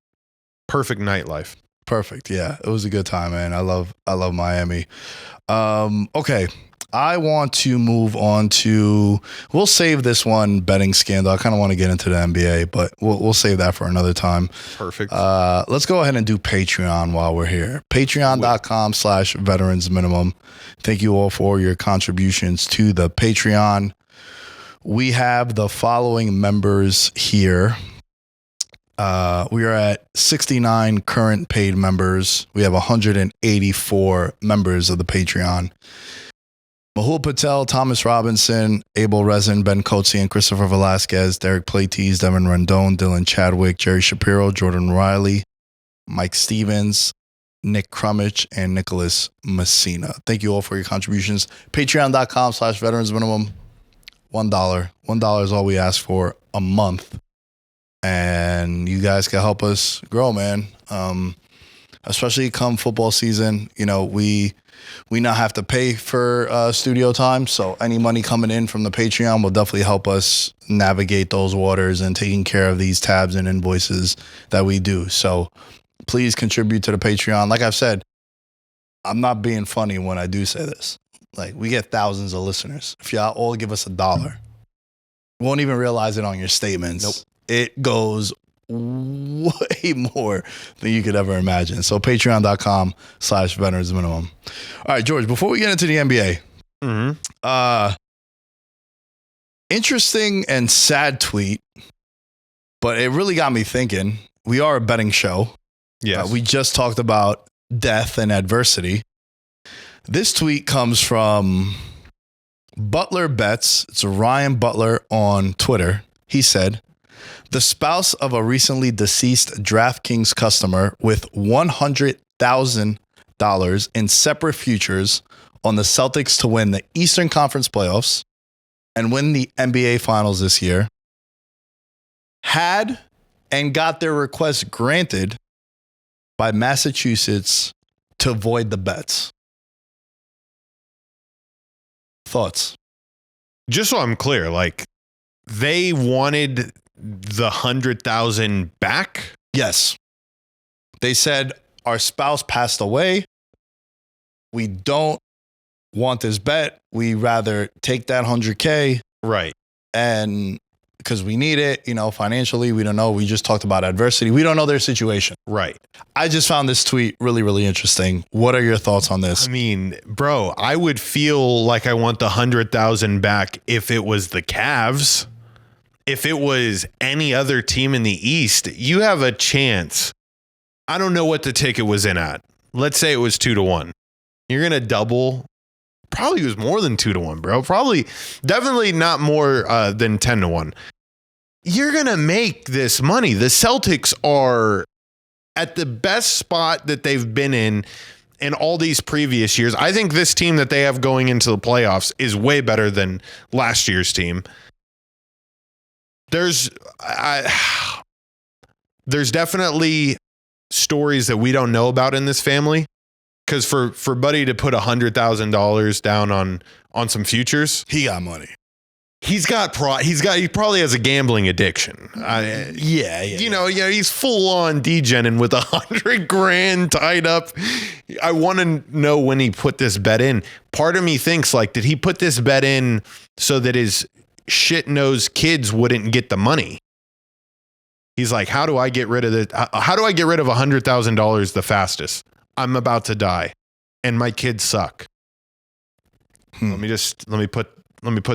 Perfect nightlife. Perfect. Yeah, it was a good time, man. I love Miami. Okay. I want to move on to, we'll save this one betting scandal. I kind of want to get into the NBA, but we'll save that for another time. Perfect. Let's go ahead and do Patreon while we're here. Patreon.com/Veterans Minimum. Thank you all for your contributions to the Patreon. We have the following members here. We are at 69 current paid members. We have 184 members of the Patreon. Mahul Patel, Thomas Robinson, Abel Rezin, Ben Coetzee, and Christopher Velasquez, Derek Platees, Devin Rendon, Dylan Chadwick, Jerry Shapiro, Jordan Riley, Mike Stevens, Nick Crummich, and Nicholas Messina. Thank you all for your contributions. Patreon.com/veterans minimum. $1. $1 is all we ask for a month. And you guys can help us grow, man. Especially come football season. You know, we now have to pay for studio time, so any money coming in from the Patreon will definitely help us navigate those waters and taking care of these tabs and invoices that we do. So please contribute to the Patreon. Like I've said, I'm not being funny when I do say this. Like, we get thousands of listeners. If y'all all give us $1, you won't even realize it on your statements. Nope. It goes way more than you could ever imagine. So patreon.com/veterans minimum. All right, George, before we get into the NBA, interesting and sad tweet, but it really got me thinking. We are a betting show. Yes. We just talked about death and adversity. This tweet comes from Butler Bets. It's Ryan Butler on Twitter. He said, the spouse of a recently deceased DraftKings customer with $100,000 in separate futures on the Celtics to win the Eastern Conference playoffs and win the NBA Finals this year had and got their request granted by Massachusetts to void the bets. Thoughts? Just so I'm clear, like, they wanted the 100,000 back? Yes. They said, our spouse passed away. We don't want this bet. We rather take that 100K. Right. And because we need it, you know, financially, we don't know. We just talked about adversity. We don't know their situation. Right. I just found this tweet really, really interesting. What are your thoughts on this? I mean, bro, I would feel like I want the 100,000 back if it was the Cavs. If it was any other team in the East, you have a chance. I don't know what the ticket was in at. Let's say it was 2-1. You're going to double. Probably was more than 2-1, bro. Definitely not more than 10-1. You're going to make this money. The Celtics are at the best spot that they've been in all these previous years. I think this team that they have going into the playoffs is way better than last year's team. There's definitely stories that we don't know about in this family. Because for Buddy to put $100,000 down on some futures, he got money. He probably has a gambling addiction. You know, he's full on degening with $100,000 tied up. I want to know when he put this bet in. Part of me thinks, like, did he put this bet in so that his shit-nosed kids wouldn't get the money? He's like, how do I get rid of $100,000 the fastest? I'm about to die and my kids suck. Let me put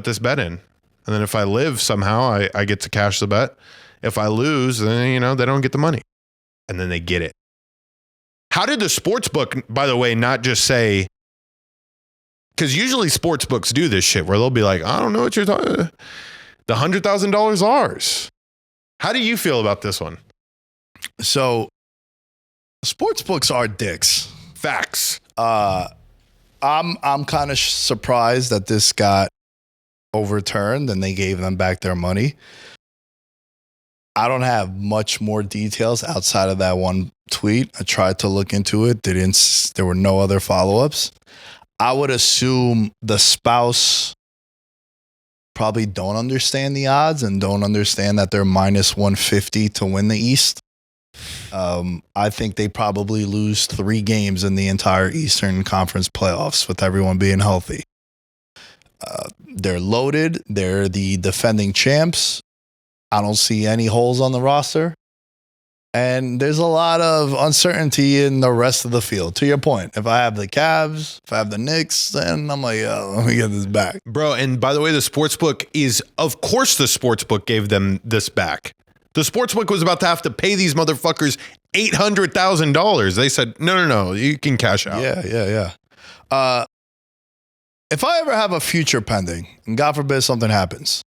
this bet in. And then if I live somehow, I get to cash the bet. If I lose, then, you know, they don't get the money. And then they get it. How did the sports book, by the way, not just say, because usually sports books do this shit where they'll be like, I don't know what you're talking. The $100,000 ours. How do you feel about this one? So sports books are dicks. Facts. I'm kind of surprised that this got overturned and they gave them back their money. I don't have much more details outside of that one tweet. I tried to look into it. There were no other follow-ups. I would assume the spouse probably don't understand the odds and don't understand that they're minus 150 to win the East. I think they probably lose 3 games in the entire Eastern Conference playoffs with everyone being healthy. They're loaded. They're the defending champs. I don't see any holes on the roster. And there's a lot of uncertainty in the rest of the field. To your point, if I have the Cavs, if I have the Knicks, then I'm like, let me get this back. Bro, and by the way, the sportsbook gave them this back. The sportsbook was about to have to pay these motherfuckers $800,000. They said, no, you can cash out. Yeah. If I ever have a future pending, and God forbid something happens,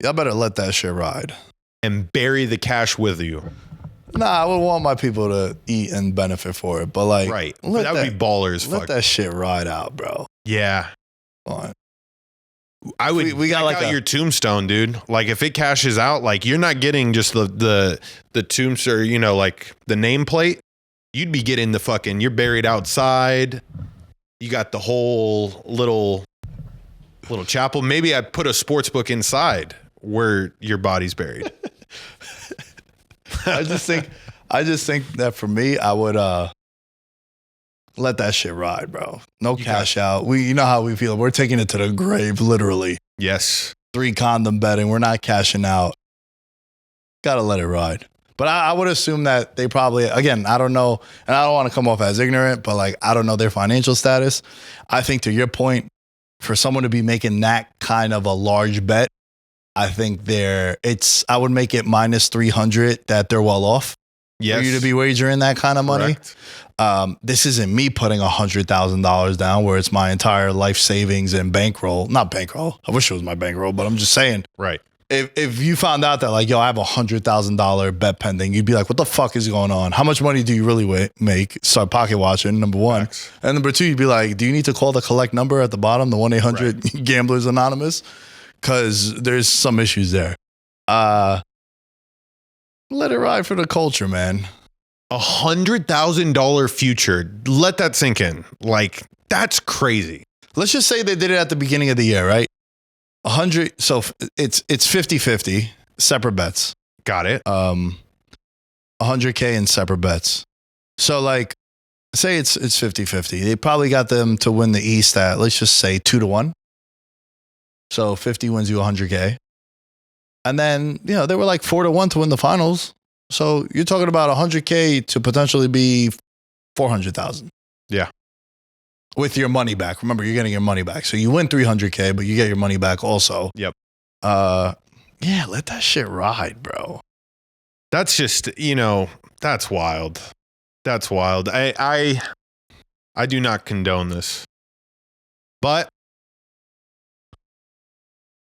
y'all better let that shit ride. And bury the cash with you. Nah, I would want my people to eat and benefit for it. But like, right. That would be ballers. Let that shit ride out, bro. Yeah. Come on. I would we got like your tombstone, dude. Like if it cashes out, like you're not getting just the tombstone, you know, like the nameplate. You'd be getting the fucking, you're buried outside. You got the whole little chapel. Maybe I put a sports book inside where your body's buried. I just think that for me, I would let that shit ride, bro. No cash out. You know how we feel. We're taking it to the grave, literally. Yes. 3 condom betting. We're not cashing out. Gotta let it ride. But I would assume that they probably, again, I don't know, and I don't want to come off as ignorant, but like, I don't know their financial status. I think to your point, for someone to be making that kind of a large bet, I think I would make it minus 300 that they're well off. Yes. For you to be wagering that kind of money. This isn't me putting $100,000 down where it's my entire life savings and bankroll. Not bankroll. I wish it was my bankroll, but I'm just saying. Right. If you found out that like, yo, I have $100,000 bet pending, you'd be like, what the fuck is going on? How much money do you really make? Start pocket watching, number one. Thanks. And number two, you'd be like, do you need to call the collect number at the bottom, the 1-800 Gamblers Anonymous? Because there's some issues there. Let it ride for the culture, man. $100,000 future. Let that sink in. Like, that's crazy. Let's just say they did it at the beginning of the year, right? 100. So it's 50-50, separate bets. Got it. 100K in separate bets. So like, say it's 50-50. They probably got them to win the East at, let's just say 2-1. So 50 wins you 100K. And then, you know, they were like 4-1 to win the finals. So you're talking about 100K to potentially be 400,000. Yeah. With your money back. Remember, you're getting your money back. So you win 300K, but you get your money back also. Yep. Yeah, let that shit ride, bro. That's just, you know, that's wild. That's wild. I do not condone this. But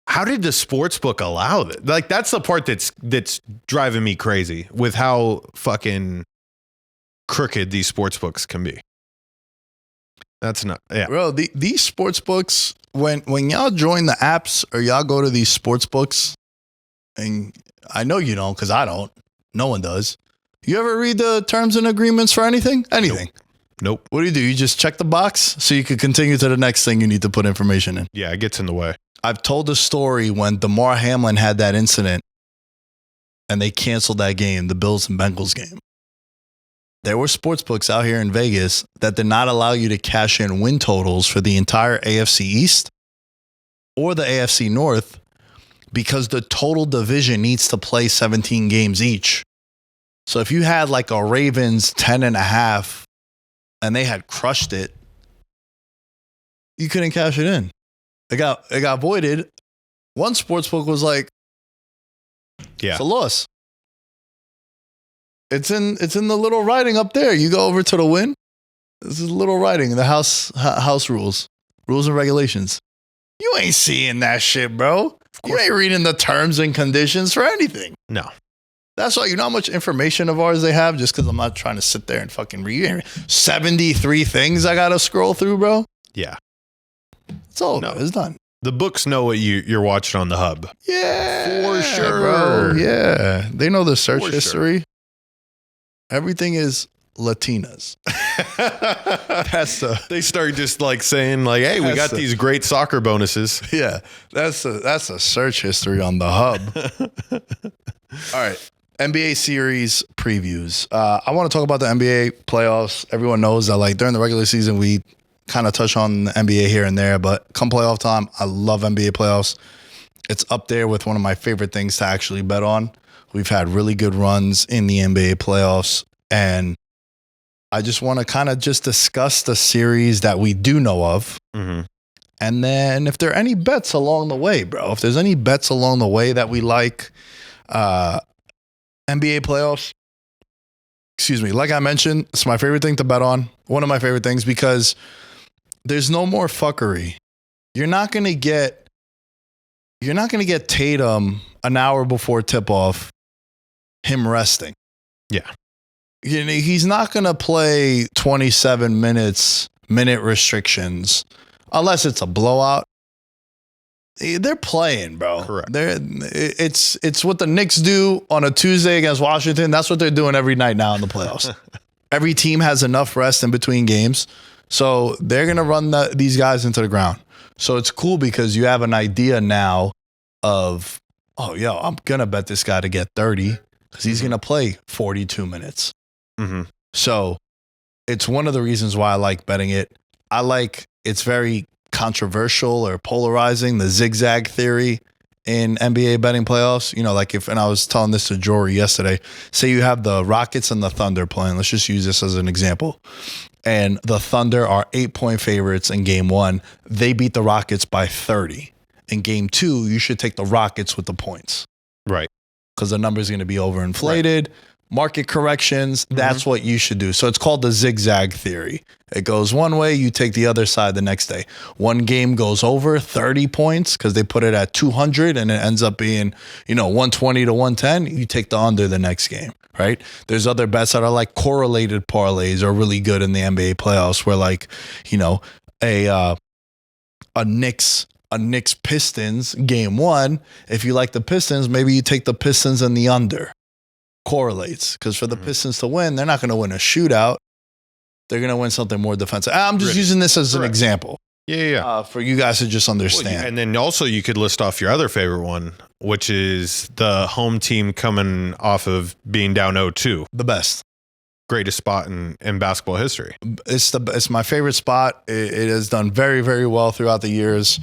how did the sportsbook allow that? Like, that's the part that's driving me crazy with how fucking crooked these sportsbooks can be. That's not, yeah. Bro, these sports books, when y'all join the apps or y'all go to these sports books, and I know you don't because I don't. No one does. You ever read the terms and agreements for anything? Anything? Nope. What do? You just check the box so you can continue to the next thing you need to put information in? Yeah, it gets in the way. I've told the story when DeMar Hamlin had that incident and they canceled that game, the Bills and Bengals game. There were sports books out here in Vegas that did not allow you to cash in win totals for the entire AFC East or the AFC North because the total division needs to play 17 games each. So if you had like a Ravens 10.5 and they had crushed it, you couldn't cash it in. It got voided. One sportsbook was like, yeah, it's a loss. It's in the little writing up there. You go over to the win. This is little writing, the house rules and regulations. You ain't seeing that shit, bro. You ain't reading the terms and conditions for anything. No. That's why, you know how much information of ours they have? Just because I'm not trying to sit there and fucking read 73 things I got to scroll through, bro. Yeah. It's all it's done. The books know what you're watching on the hub. Yeah. For sure. Bro. Yeah. They know the search history. Sure. Everything is Latinas. They start just like saying like, hey, we got these great soccer bonuses. Yeah. That's a search history on the hub. All right. NBA series previews. I want to talk about the NBA playoffs. Everyone knows that like during the regular season, we kind of touch on the NBA here and there, but come playoff time, I love NBA playoffs. It's up there with one of my favorite things to actually bet on. We've had really good runs in the NBA playoffs, and I just want to kind of just discuss the series that we do know of. Mm-hmm. And then if there are any bets along the way, bro, if there's any bets along the way that we like, NBA playoffs. Excuse me. Like I mentioned, it's my favorite thing to bet on. One of my favorite things because there's no more fuckery. You're not gonna get Tatum an hour before tip off, him resting. Yeah. You know, he's not gonna play 27 minute restrictions unless it's a blowout. They're playing, bro. Correct. It's what the Knicks do on a Tuesday against Washington. That's what they're doing every night now in the playoffs. Every team has enough rest in between games, so they're gonna run these guys into the ground. So it's cool because you have an idea now of, oh, yo, I'm gonna bet this guy to get 30 because he's gonna play 42 minutes. Mm-hmm. So it's one of the reasons why I like betting it. It's very controversial or polarizing, the zigzag theory in NBA betting playoffs. You know, like and I was telling this to Jory yesterday, say you have the Rockets and the Thunder playing. Let's just use this as an example. And the Thunder are 8-point favorites in game 1. They beat the Rockets by 30. In game 2, you should take the Rockets with the points. Right. Because the number is going to be overinflated. Right. Market corrections, that's what you should do. So it's called the zigzag theory. It goes one way, you take the other side the next day. One game goes over 30 points because they put it at 200 and it ends up being, 120 to 110. You take the under the next game, right? There's other bets that are like correlated parlays are really good in the NBA playoffs where a Knicks Pistons game 1. If you like the Pistons, maybe you take the Pistons and the under. Correlates because for the Pistons to win, they're not going to win a shootout. They're going to win something more defensive. I'm just using this as an example. Yeah. For you guys to just understand. Well, and then also you could list off your other favorite one, which is the home team coming off of being down 0-2. The best. Greatest spot in basketball history. It's my favorite spot. It has done very, very well throughout the years.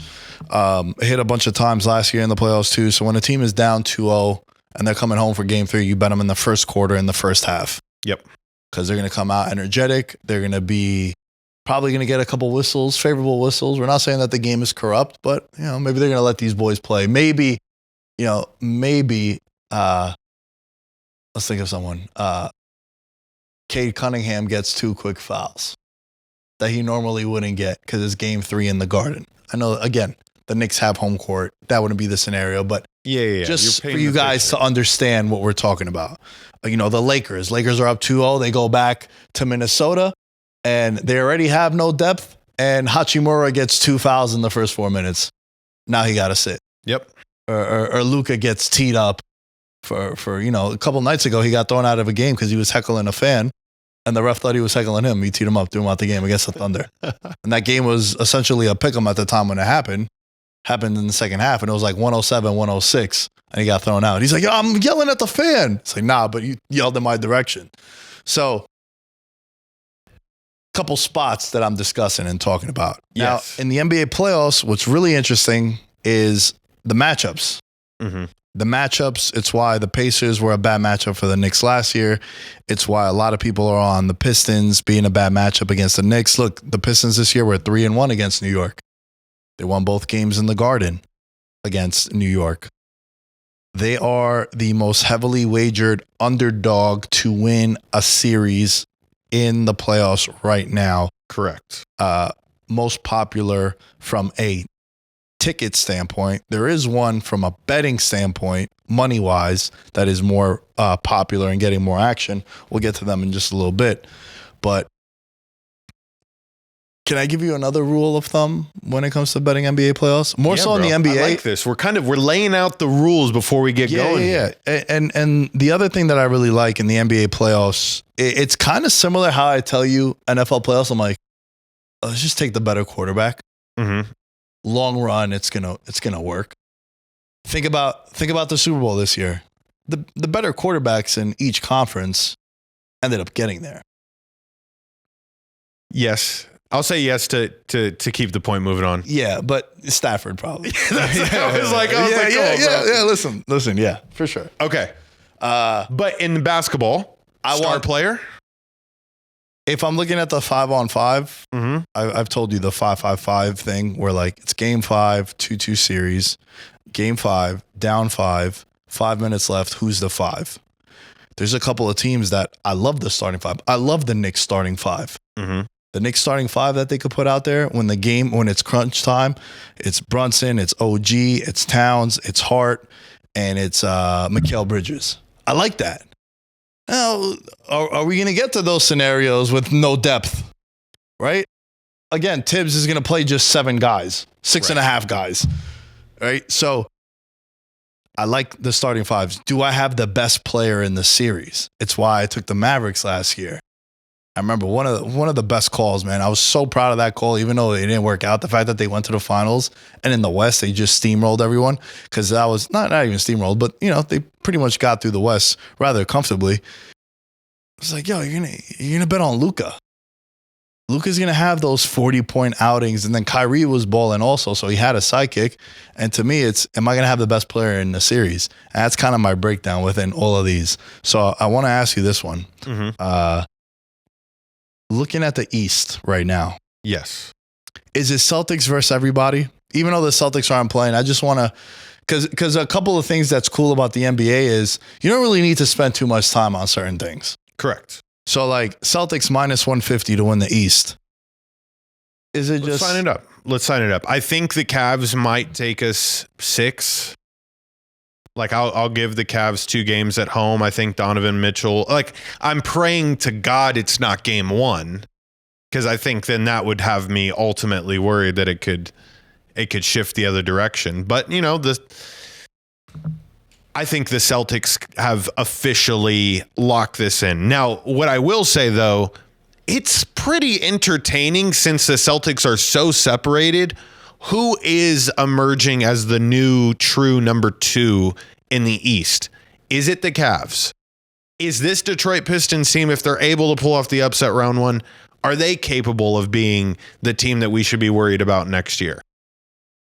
It hit a bunch of times last year in the playoffs too. So when a team is down 2-0, and they're coming home for game 3, you bet them in the first quarter in the first half. Yep. Because they're going to come out energetic. They're going to be probably going to get a couple whistles, favorable whistles. We're not saying that the game is corrupt, but, maybe they're going to let these boys play. Maybe, let's think of someone. Cade Cunningham gets 2 quick fouls that he normally wouldn't get because it's game 3 in the Garden. I know, again, the Knicks have home court. That wouldn't be the scenario, but just for you guys to understand what we're talking about. The Lakers are up 2-0. They go back to Minnesota, and they already have no depth, and Hachimura gets 2 fouls in the first 4 minutes. Now he got to sit. Yep. Or Luka gets teed up for a couple nights ago, he got thrown out of a game because he was heckling a fan, and the ref thought he was heckling him. He teed him up, threw him out the game against the Thunder. And that game was essentially a pick'em at the time when it happened in the second half, and it was like 107-106, and he got thrown out. He's like, yo, I'm yelling at the fan. It's like, nah, but you yelled in my direction. So, couple spots that I'm discussing and talking about. Yes. Now, in the NBA playoffs, what's really interesting is the matchups. Mm-hmm. The matchups, it's why the Pacers were a bad matchup for the Knicks last year. It's why a lot of people are on the Pistons being a bad matchup against the Knicks. Look, the Pistons this year were 3-1 against New York. They won both games in the Garden against New York. They are the most heavily wagered underdog to win a series in the playoffs right now. Correct. Most popular from a ticket standpoint. There is one from a betting standpoint, money-wise, that is more popular and getting more action. We'll get to them in just a little bit. But can I give you another rule of thumb when it comes to betting NBA playoffs? More so in the NBA. I like this. We're laying out the rules before we get going. Yeah. And the other thing that I really like in the NBA playoffs, it's kind of similar how I tell you NFL playoffs. I'm like, let's just take the better quarterback. Mm-hmm. Long run, it's gonna work. Think about the Super Bowl this year. The better quarterbacks in each conference ended up getting there. Yes. I'll say yes to keep the point moving on. Yeah, but Stafford probably. I was like, Listen, yeah, for sure. Okay. But in basketball, star player? If I'm looking at the 5-on-5, mm-hmm. I've told you the 5-5-5 thing where like it's game 5, 2-2 series, game 5, down 5, 5 minutes left. Who's the 5? There's a couple of teams that I love the starting 5. I love the Knicks starting 5. Mm-hmm. The Knicks starting 5 that they could put out there when it's crunch time, it's Brunson, it's OG, it's Towns, it's Hart, and it's Mikal Bridges. I like that. Now, are we going to get to those scenarios with no depth, right? Again, Tibbs is going to play just 7 guys, 6.5 guys, right? So I like the starting 5s. Do I have the best player in the series? It's why I took the Mavericks last year. I remember one of the best calls, man. I was so proud of that call, even though it didn't work out. The fact that they went to the finals and in the West, they just steamrolled everyone, because that was not even steamrolled, but they pretty much got through the West rather comfortably. It's like, yo, you're gonna bet on Luka. Luka's gonna have those 40-point outings, and then Kyrie was balling also, so he had a sidekick. And to me, it's, am I gonna have the best player in the series? And that's kind of my breakdown within all of these. So I want to ask you this one. Mm-hmm. Looking at the East right now. Yes. Is it Celtics versus everybody? Even though the Celtics aren't playing, I just want to, because a couple of things that's cool about the NBA is you don't really need to spend too much time on certain things. Correct. So like Celtics minus 150 to win the East. Is it Let's sign it up. Let's sign it up. I think the Cavs might take us 6. Like I'll give the Cavs 2 games at home. I think Donovan Mitchell, like I'm praying to God it's not game 1, because I think then that would have me ultimately worried that it could shift the other direction. But I think the Celtics have officially locked this in. Now, what I will say though, it's pretty entertaining since the Celtics are so separated. Who is emerging as the new true number 2 in the East? Is it the Cavs? Is this Detroit Pistons team, if they're able to pull off the upset round 1, are they capable of being the team that we should be worried about next year?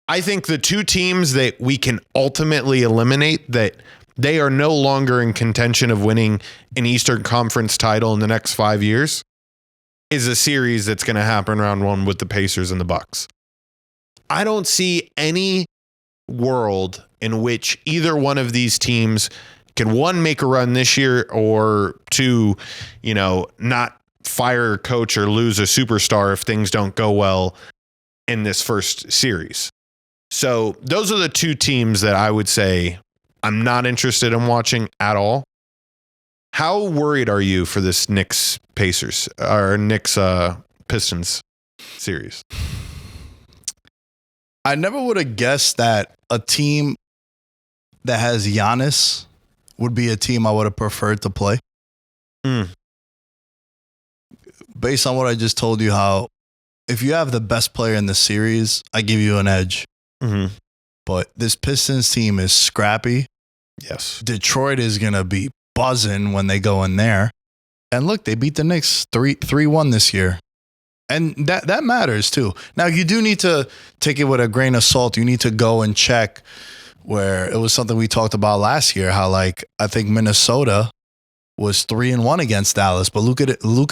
I think the 2 teams that we can ultimately eliminate, that they are no longer in contention of winning an Eastern Conference title in the next 5 years, is a series that's going to happen round 1 with the Pacers and the Bucks. I don't see any world in which either one of these teams can, 1, make a run this year, or 2, not fire a coach or lose a superstar if things don't go well in this first series. So those are the 2 teams that I would say I'm not interested in watching at all. How worried are you for this Knicks Pacers or Knicks Pistons series? I never would have guessed that a team that has Giannis would be a team I would have preferred to play. Based on what I just told you, how if you have the best player in the series, I give you an edge. Mm-hmm. But this Pistons team is scrappy. Yes. Detroit is going to be buzzing when they go in there. And look, they beat the Knicks 3-1 this year. And that matters too. Now, you do need to take it with a grain of salt. You need to go and check, where it was something we talked about last year, how like I think Minnesota was 3-1 against Dallas, but Luka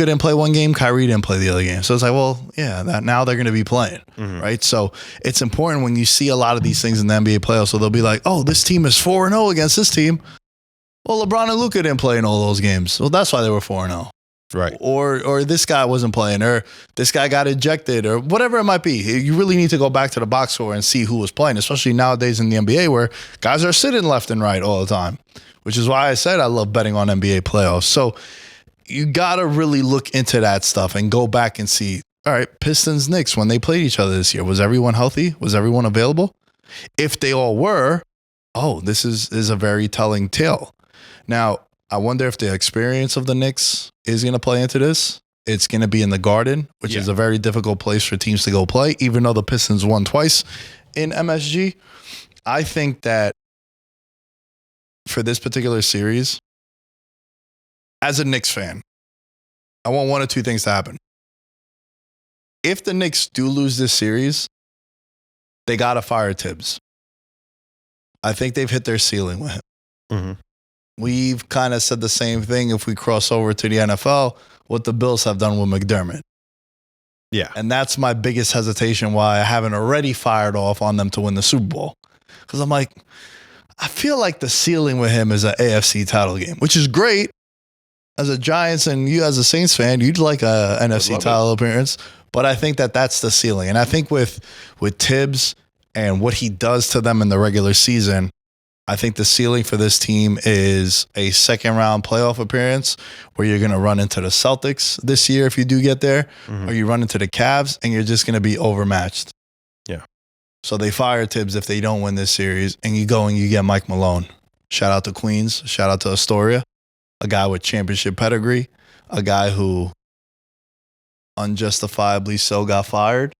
didn't play one game, Kyrie didn't play the other game. So it's like, well, yeah, now they're going to be playing, right? So it's important when you see a lot of these things in the NBA playoffs. So they'll be like, oh, this team is 4-0 against this team. Well, LeBron and Luka didn't play in all those games. Well, that's why they were 4-0. Right. Or this guy wasn't playing, or this guy got ejected, or whatever it might be. You really need to go back to the box score and see who was playing, especially nowadays in the NBA where guys are sitting left and right all the time, which is why I said I love betting on NBA playoffs. So you got to really look into that stuff and go back and see, all right, Pistons, Knicks, when they played each other this year, was everyone healthy? Was everyone available? If they all were, this is a very telling tale. Now, I wonder if the experience of the Knicks is going to play into this. It's going to be in the Garden, which is a very difficult place for teams to go play, even though the Pistons won twice in MSG. I think that for this particular series, as a Knicks fan, I want 1 or 2 things to happen. If the Knicks do lose this series, they got to fire Tibbs. I think they've hit their ceiling with him. Mm-hmm. We've kind of said the same thing if we cross over to the NFL, what the Bills have done with McDermott. Yeah. And that's my biggest hesitation why I haven't already fired off on them to win the Super Bowl. Because I'm like, I feel like the ceiling with him is an AFC title game, which is great. As a Giants and you as a Saints fan, you'd like a NFC title appearance. But I think that that's the ceiling. And I think with Tibbs and what he does to them in the regular season, I think the ceiling for this team is a second round playoff appearance where you're going to run into the Celtics this year if you do get there, or you run into the Cavs and you're just going to be overmatched. Yeah. So they fire Tibbs if they don't win this series, and you go and you get Mike Malone. Shout out to Queens. Shout out to Astoria. A guy with championship pedigree. A guy who unjustifiably so got fired.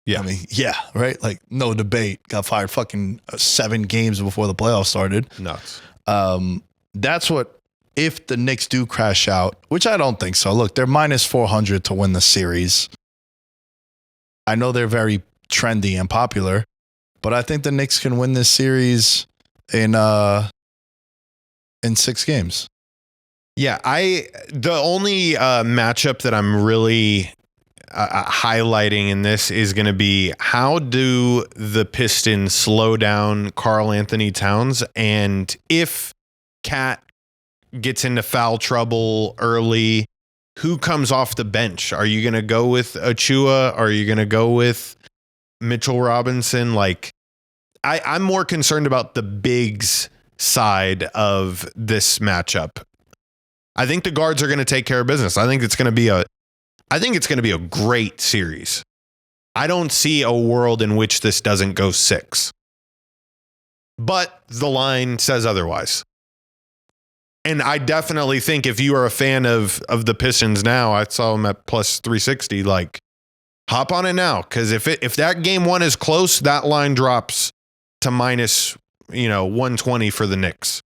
Yeah. I mean, yeah, right? Like, no debate. Got fired fucking 7 games before the playoffs started. Nuts. That's what, if the Knicks do crash out, which I don't think so. Look, they're minus 400 to win the series. I know they're very trendy and popular, but I think the Knicks can win this series in 6 games. Yeah, the only matchup that I'm really highlighting in this is going to be, how do the Pistons slow down Karl Anthony Towns? And if Cat gets into foul trouble early, who comes off the bench? Are you going to go with Achua? Are you going to go with Mitchell Robinson? Like, I'm more concerned about the bigs side of this matchup. I think the guards are going to take care of business. I think it's going to be a great series. I don't see a world in which this doesn't go 6. But the line says otherwise. And I definitely think if you are a fan of the Pistons now, I saw them at plus 360, like, hop on it now. Because if that game 1 is close, that line drops to minus 120 for the Knicks.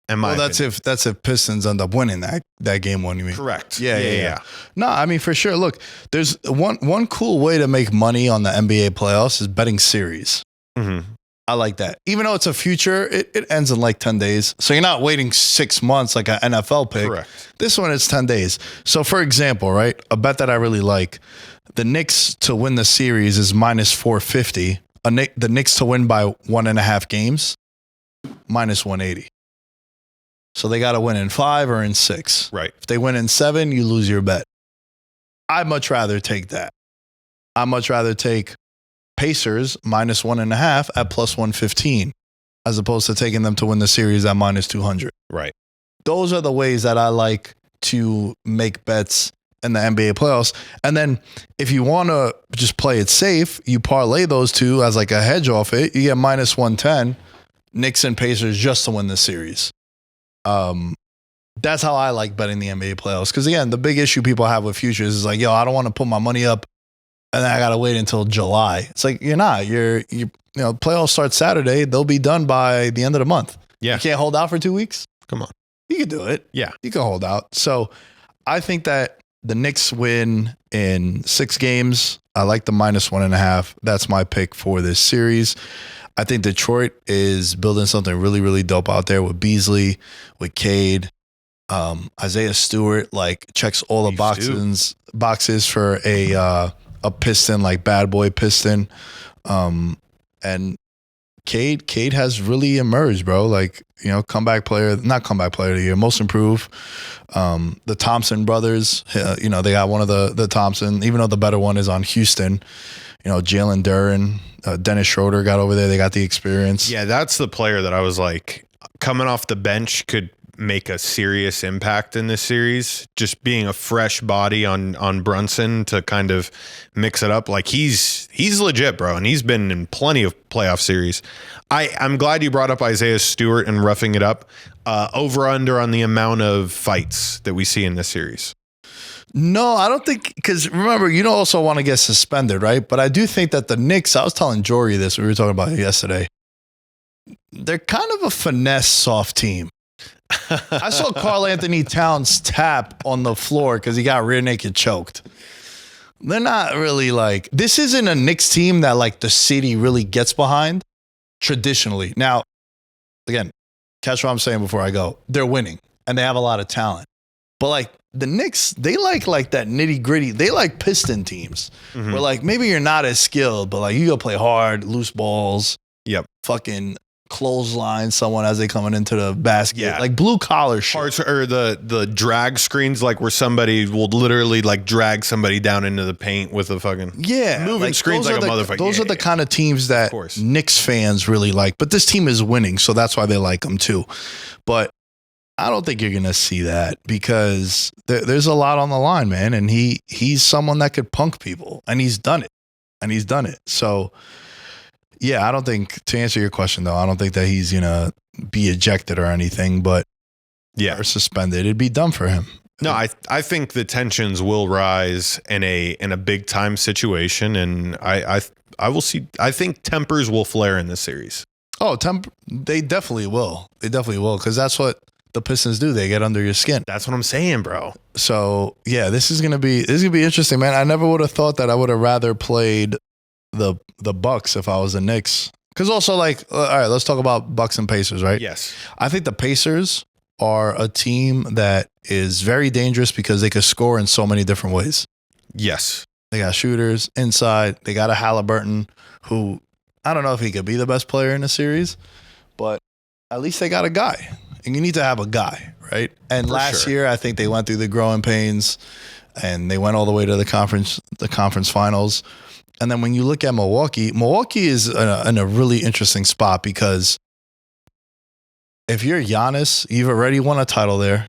Well, that's if Pistons end up winning that game 1. You mean? Correct. Yeah. No, I mean, for sure. Look, there's one cool way to make money on the NBA playoffs is betting series. Mm-hmm. I like that. Even though it's a future, it ends in like 10 days. So you're not waiting 6 months like an NFL pick. Correct. This one is 10 days. So for example, right, a bet that I really like, the Knicks to win the series is minus 450. The Knicks to win by 1.5 games, minus 180. So they got to win in 5 or in 6. Right. If they win in 7, you lose your bet. I'd much rather take that. I'd much rather take Pacers minus 1.5 at plus 115, as opposed to taking them to win the series at minus 200. Right. Those are the ways that I like to make bets in the NBA playoffs. And then if you want to just play it safe, you parlay those two as like a hedge off it. You get minus 110, Knicks and Pacers just to win the series. That's how I like betting the NBA playoffs. Because again, the big issue people have with futures is like, yo, I don't want to put my money up and then I got to wait until July. It's like, you're not. Playoffs start Saturday. They'll be done by the end of the month. Yeah. You can't hold out for 2 weeks? Come on. You can do it. Yeah. You can hold out. So I think that the Knicks win in 6 games. I like the minus 1.5. That's my pick for this series. I think Detroit is building something really, really dope out there with Beasley, with Cade. Isaiah Stewart checks all the boxes for a Piston, like bad boy Piston. And Cade has really emerged, bro. Not comeback player of the year, most improved. The Thompson brothers, they got one of the Thompson, even though the better one is on Houston. Jalen Duren, Dennis Schroeder got over there. They got the experience. Yeah, that's the player that I was like, coming off the bench could make a serious impact in this series. Just being a fresh body on Brunson to kind of mix it up. Like he's legit, bro, and he's been in plenty of playoff series. I'm glad you brought up Isaiah Stewart and roughing it up. Over under on the amount of fights that we see in this series. No, I don't think, because remember, you don't also want to get suspended, right? But I do think that the Knicks, I was telling Jory this, we were talking about it yesterday, they're kind of a finesse soft team. I saw Karl Anthony Towns tap on the floor because he got rear naked choked. They're not really this isn't a Knicks team that the city really gets behind traditionally. Now, again, catch what I'm saying before I go. They're winning and they have a lot of talent. But the Knicks, they like that nitty gritty. They like Piston teams where maybe you're not as skilled, but you go play hard, loose balls. Yep. fucking clothesline someone as they coming into the basket. Yeah. Like blue collar shit. Parts or the drag screens, like where somebody will literally like drag somebody down into the paint with a fucking moving screens like a motherfucker. Those are the kind of teams that Knicks fans really like. But this team is winning, so that's why they like them too. But I don't think you're gonna see that because there's a lot on the line, man. And he's someone that could punk people, and he's done it. So. Yeah, I don't think, to answer your question though, I don't think that he's gonna be ejected or anything, but or suspended. It'd be dumb for him. No, I think the tensions will rise in a big time situation, and I will see. I think tempers will flare in this series. Oh, they definitely will. They definitely will, because that's what the Pistons do. They get under your skin. That's what I'm saying, bro. So yeah, this is gonna be interesting, man. I never would have thought that I would have rather played the Bucks if I was the Knicks. Because also, like, all right, let's talk about Bucks and Pacers, right? Yes. I think the Pacers are a team that is very dangerous because they could score in so many different ways. Yes. They got shooters inside. They got a Halliburton who, I don't know if he could be the best player in the series, but at least they got a guy. And you need to have a guy, right? And last year, I think they went through the growing pains and they went all the way to the conference finals. And then when you look at Milwaukee is in a really interesting spot because if you're Giannis, you've already won a title there.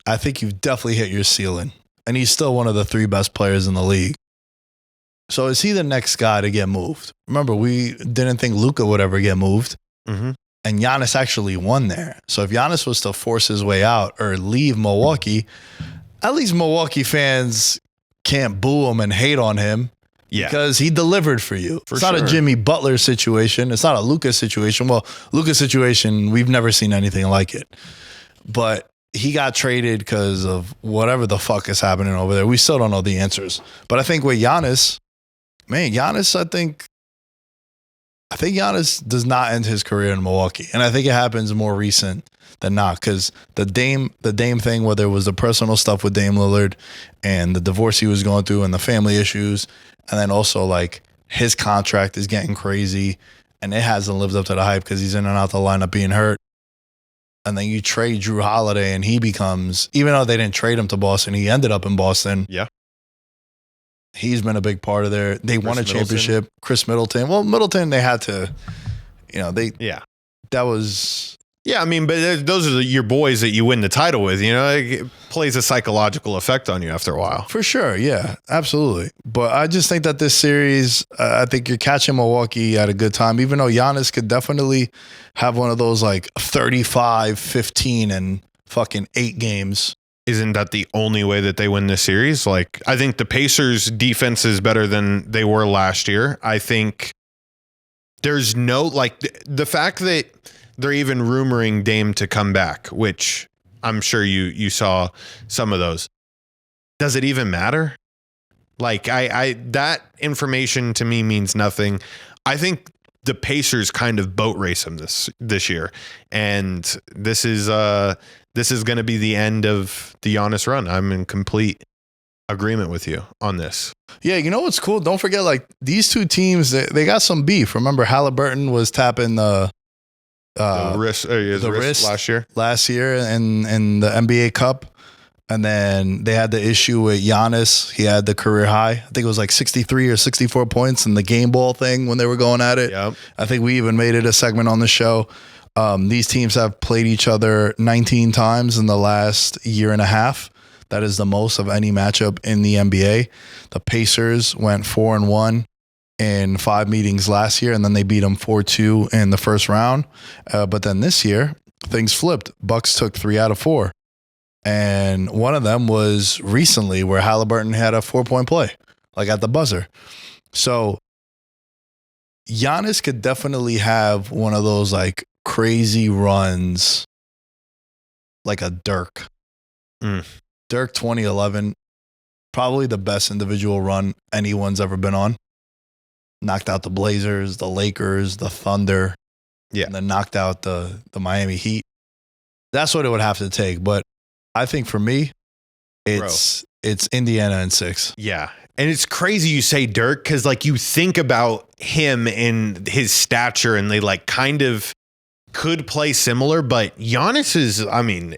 I think you've definitely hit your ceiling. And he's still one of the 3 best players in the league. So is he the next guy to get moved? Remember, we didn't think Luka would ever get moved. Mm-hmm. And Giannis actually won there. So if Giannis was to force his way out or leave Milwaukee, at least Milwaukee fans can't boo him and hate on him because he delivered for you. It's not a Jimmy Butler situation. It's not a Luka situation. Well, Luka situation, we've never seen anything like it. But he got traded because of whatever the fuck is happening over there. We still don't know the answers. But I think with Giannis, I think Giannis does not end his career in Milwaukee. And I think it happens more recent than not, because the Dame thing, whether it was the personal stuff with Dame Lillard and the divorce he was going through and the family issues, and then also like his contract is getting crazy and it hasn't lived up to the hype because he's in and out the lineup being hurt. And then you trade Drew Holiday and he becomes, even though they didn't trade him to Boston, he ended up in Boston. Yeah. He's been a big part of they won a championship. Chris Middleton. Well, Middleton, they had to, that was. Yeah, I mean, but those are your boys that you win the title with, it plays a psychological effect on you after a while. For sure. Yeah, absolutely. But I just think that this series, I think you're catching Milwaukee at a good time, even though Giannis could definitely have one of those like 35, 15 and fucking 8 games. Isn't that the only way that they win this series? Like, I think the Pacers defense is better than they were last year. I think there's no, like, the fact that they're even rumoring Dame to come back, which I'm sure you saw some of those. Does it even matter? Like, I that information to me means nothing. I think the Pacers kind of boat race him this year, and this is going to be the end of the Giannis run. I'm in complete agreement with you on this. Yeah, you know what's cool? Don't forget, like, these two teams, they got some beef. Remember, Halliburton was tapping the wrist last year in the NBA Cup. And then they had the issue with Giannis. He had the career high. I think it was like 63 or 64 points in the game ball thing when they were going at it. Yep. I think we even made it a segment on the show. These teams have played each other 19 times in the last year and a half. That is the most of any matchup in the NBA. The Pacers went 4-1 in 5 meetings last year, and then they beat them 4-2 in the first round. But then this year, things flipped. Bucks took 3 out of 4. And one of them was recently where Halliburton had a 4-point play, like at the buzzer. So Giannis could definitely have one of those like crazy runs, like a Dirk. Dirk 2011, probably the best individual run anyone's ever been on. Knocked out the Blazers, the Lakers, the Thunder. Yeah. And then knocked out the Miami Heat. That's what it would have to take. But I think for me, it's Indiana in 6. Yeah. And it's crazy you say Dirk because like you think about him and his stature and they like kind of could play similar, but Giannis is, I mean,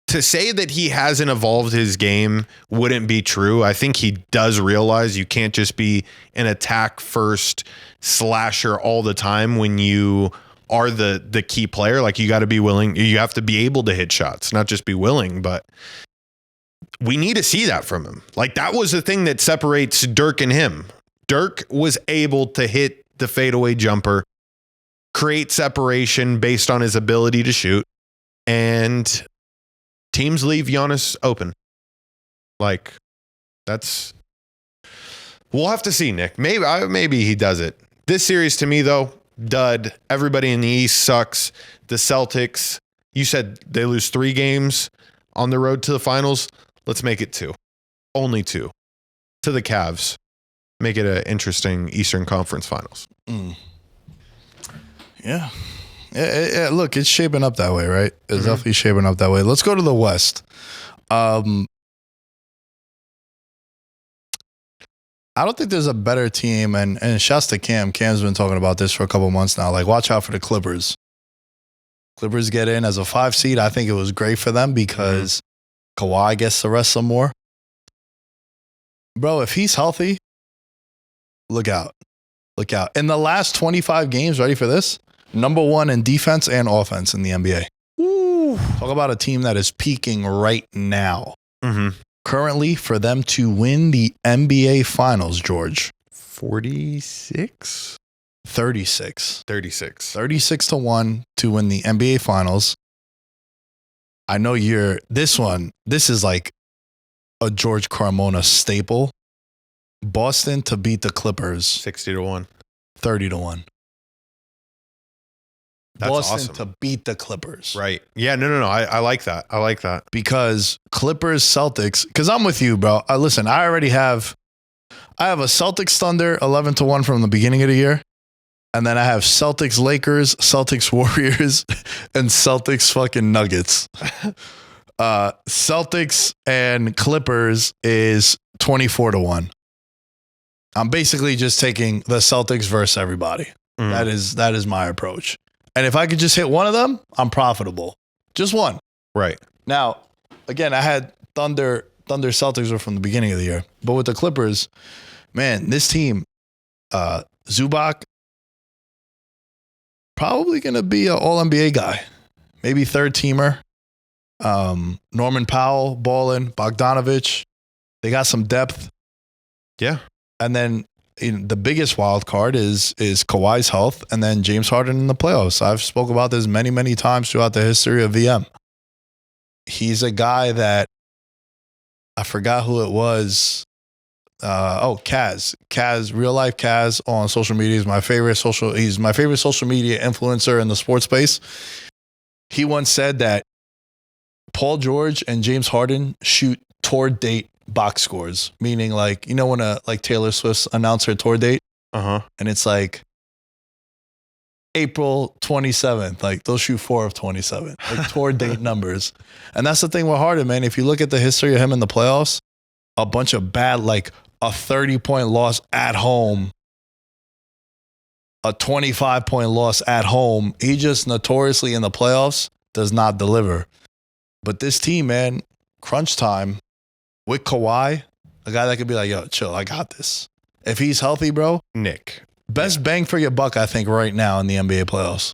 to say that he hasn't evolved his game wouldn't be true. I think he does realize you can't just be an attack first slasher all the time when you are the key player. Like you got to be willing, you have to be able to hit shots, not just be willing, but we need to see that from him. Like that was the thing that separates Dirk and him. Dirk was able to hit the fadeaway jumper, create separation based on his ability to shoot, and teams leave Giannis open. Like that's, we'll have to see, Nick. Maybe he does it. This series to me though, dud. Everybody in the East sucks. The Celtics, you said they lose 3 games on the road to the finals. Let's make it 2. Only 2. To the Cavs. Make it an interesting Eastern Conference Finals. Yeah. Look, it's shaping up that way, right? It's definitely shaping up that way. Let's go to the West. I don't think there's a better team, and shouts to Cam. Cam's been talking about this for a couple months now. Like, watch out for the Clippers. Clippers get in as a 5 seed. I think it was great for them because Kawhi gets to rest some more. Bro, if he's healthy, look out. Look out. In the last 25 games, ready for this? Number 1 in defense and offense in the NBA. Ooh. Talk about a team that is peaking right now. Currently, for them to win the NBA Finals, George. 46? 36. 36. 36-1 to win the NBA Finals. I know this is like a George Carmona staple. Boston to beat the Clippers. 60-1. 30-1. That's Boston awesome. to beat the Clippers. Right. Yeah, no. I like that. I like that. Because Clippers, Celtics, because I'm with you, bro. Listen, I have a Celtics Thunder 11-1 from the beginning of the year. And then I have Celtics Lakers, Celtics Warriors, and Celtics fucking Nuggets. Celtics and Clippers is 24-1. I'm basically just taking the Celtics versus everybody. That is my approach. And if I could just hit one of them, I'm profitable. Just one. Right. Now, again, I had Thunder Celtics were from the beginning of the year. But with the Clippers, man, this team, Zubac, probably going to be an all-NBA guy. Maybe third teamer. Norman Powell, balling, Bogdanovich. They got some depth. Yeah. And then the biggest wild card is Kawhi's health and then James Harden in the playoffs. I've spoke about this many, many times throughout the history of VM. He's a guy that I forgot who it was. Kaz. Kaz, real life Kaz on social media is he's my favorite social media influencer in the sports space. He once said that Paul George and James Harden shoot tour date box scores, meaning like, you know, when Taylor Swift announced her tour date and it's like April 27th, like they'll shoot 4 of 27, like tour date numbers. And that's the thing with Harden, man. If you look at the history of him in the playoffs, a bunch of bad, like a 30-point loss at home, a 25-point loss at home. He just notoriously in the playoffs does not deliver. But this team, man, crunch time with Kawhi, a guy that could be like, yo, chill, I got this. If he's healthy, bro, Nick. Best bang for your buck, I think, right now in the NBA playoffs.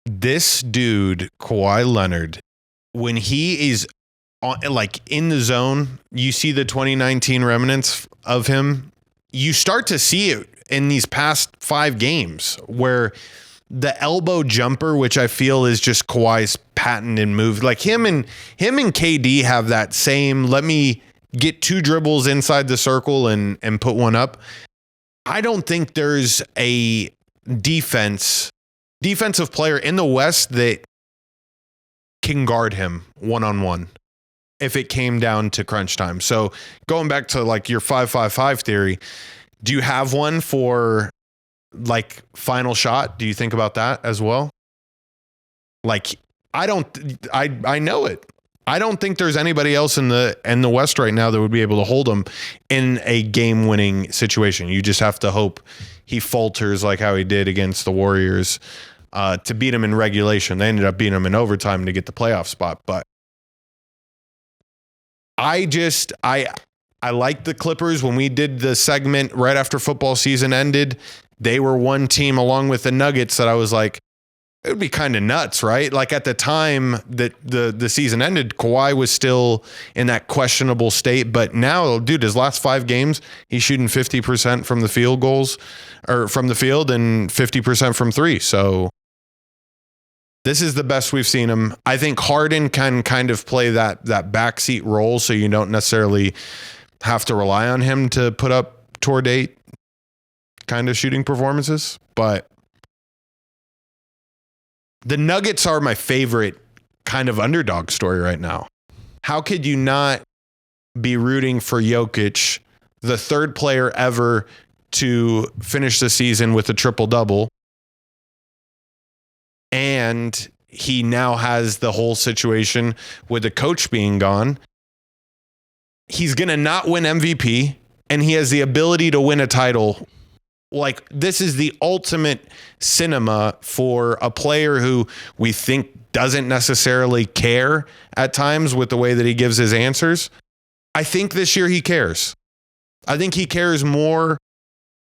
This dude, Kawhi Leonard, when he is like in the zone, you see the 2019 remnants of him. You start to see it in these past 5 games where the elbow jumper, which I feel is just Kawhi's patented move, like him and KD have that same, let me get 2 dribbles inside the circle and put one up. I don't think there's a defensive player in the West that can guard him one-on-one if it came down to crunch time. So going back to like your 5-5-5 theory, do you have one for like final shot? Do you think about that as well? Like, I know it. I don't think there's anybody else in the West right now that would be able to hold him in a game-winning situation. You just have to hope he falters like how he did against the Warriors to beat him in regulation. They ended up beating him in overtime to get the playoff spot. But I like the Clippers. When we did the segment right after football season ended, they were one team along with the Nuggets that I was like, it would be kind of nuts, right? Like at the time that the season ended, Kawhi was still in that questionable state. But now, dude, his last 5 games, he's shooting 50% from the field goals or from the field and 50% from 3. So this is the best we've seen him. I think Harden can kind of play that backseat role, so you don't necessarily have to rely on him to put up tour date kind of shooting performances. But the Nuggets are my favorite kind of underdog story right now. How could you not be rooting for Jokic, the 3rd player ever to finish the season with a triple-double? And he now has the whole situation with the coach being gone. He's going to not win MVP, and he has the ability to win a title. Like, this is the ultimate cinema for a player who we think doesn't necessarily care at times with the way that he gives his answers. I think this year he cares. I think he cares more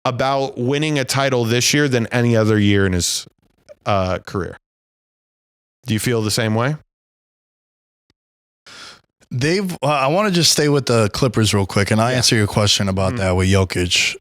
about winning a title this year than any other year in his career. Do you feel the same way? I want to just stay with the Clippers real quick, and I'll answer your question about that with Jokic,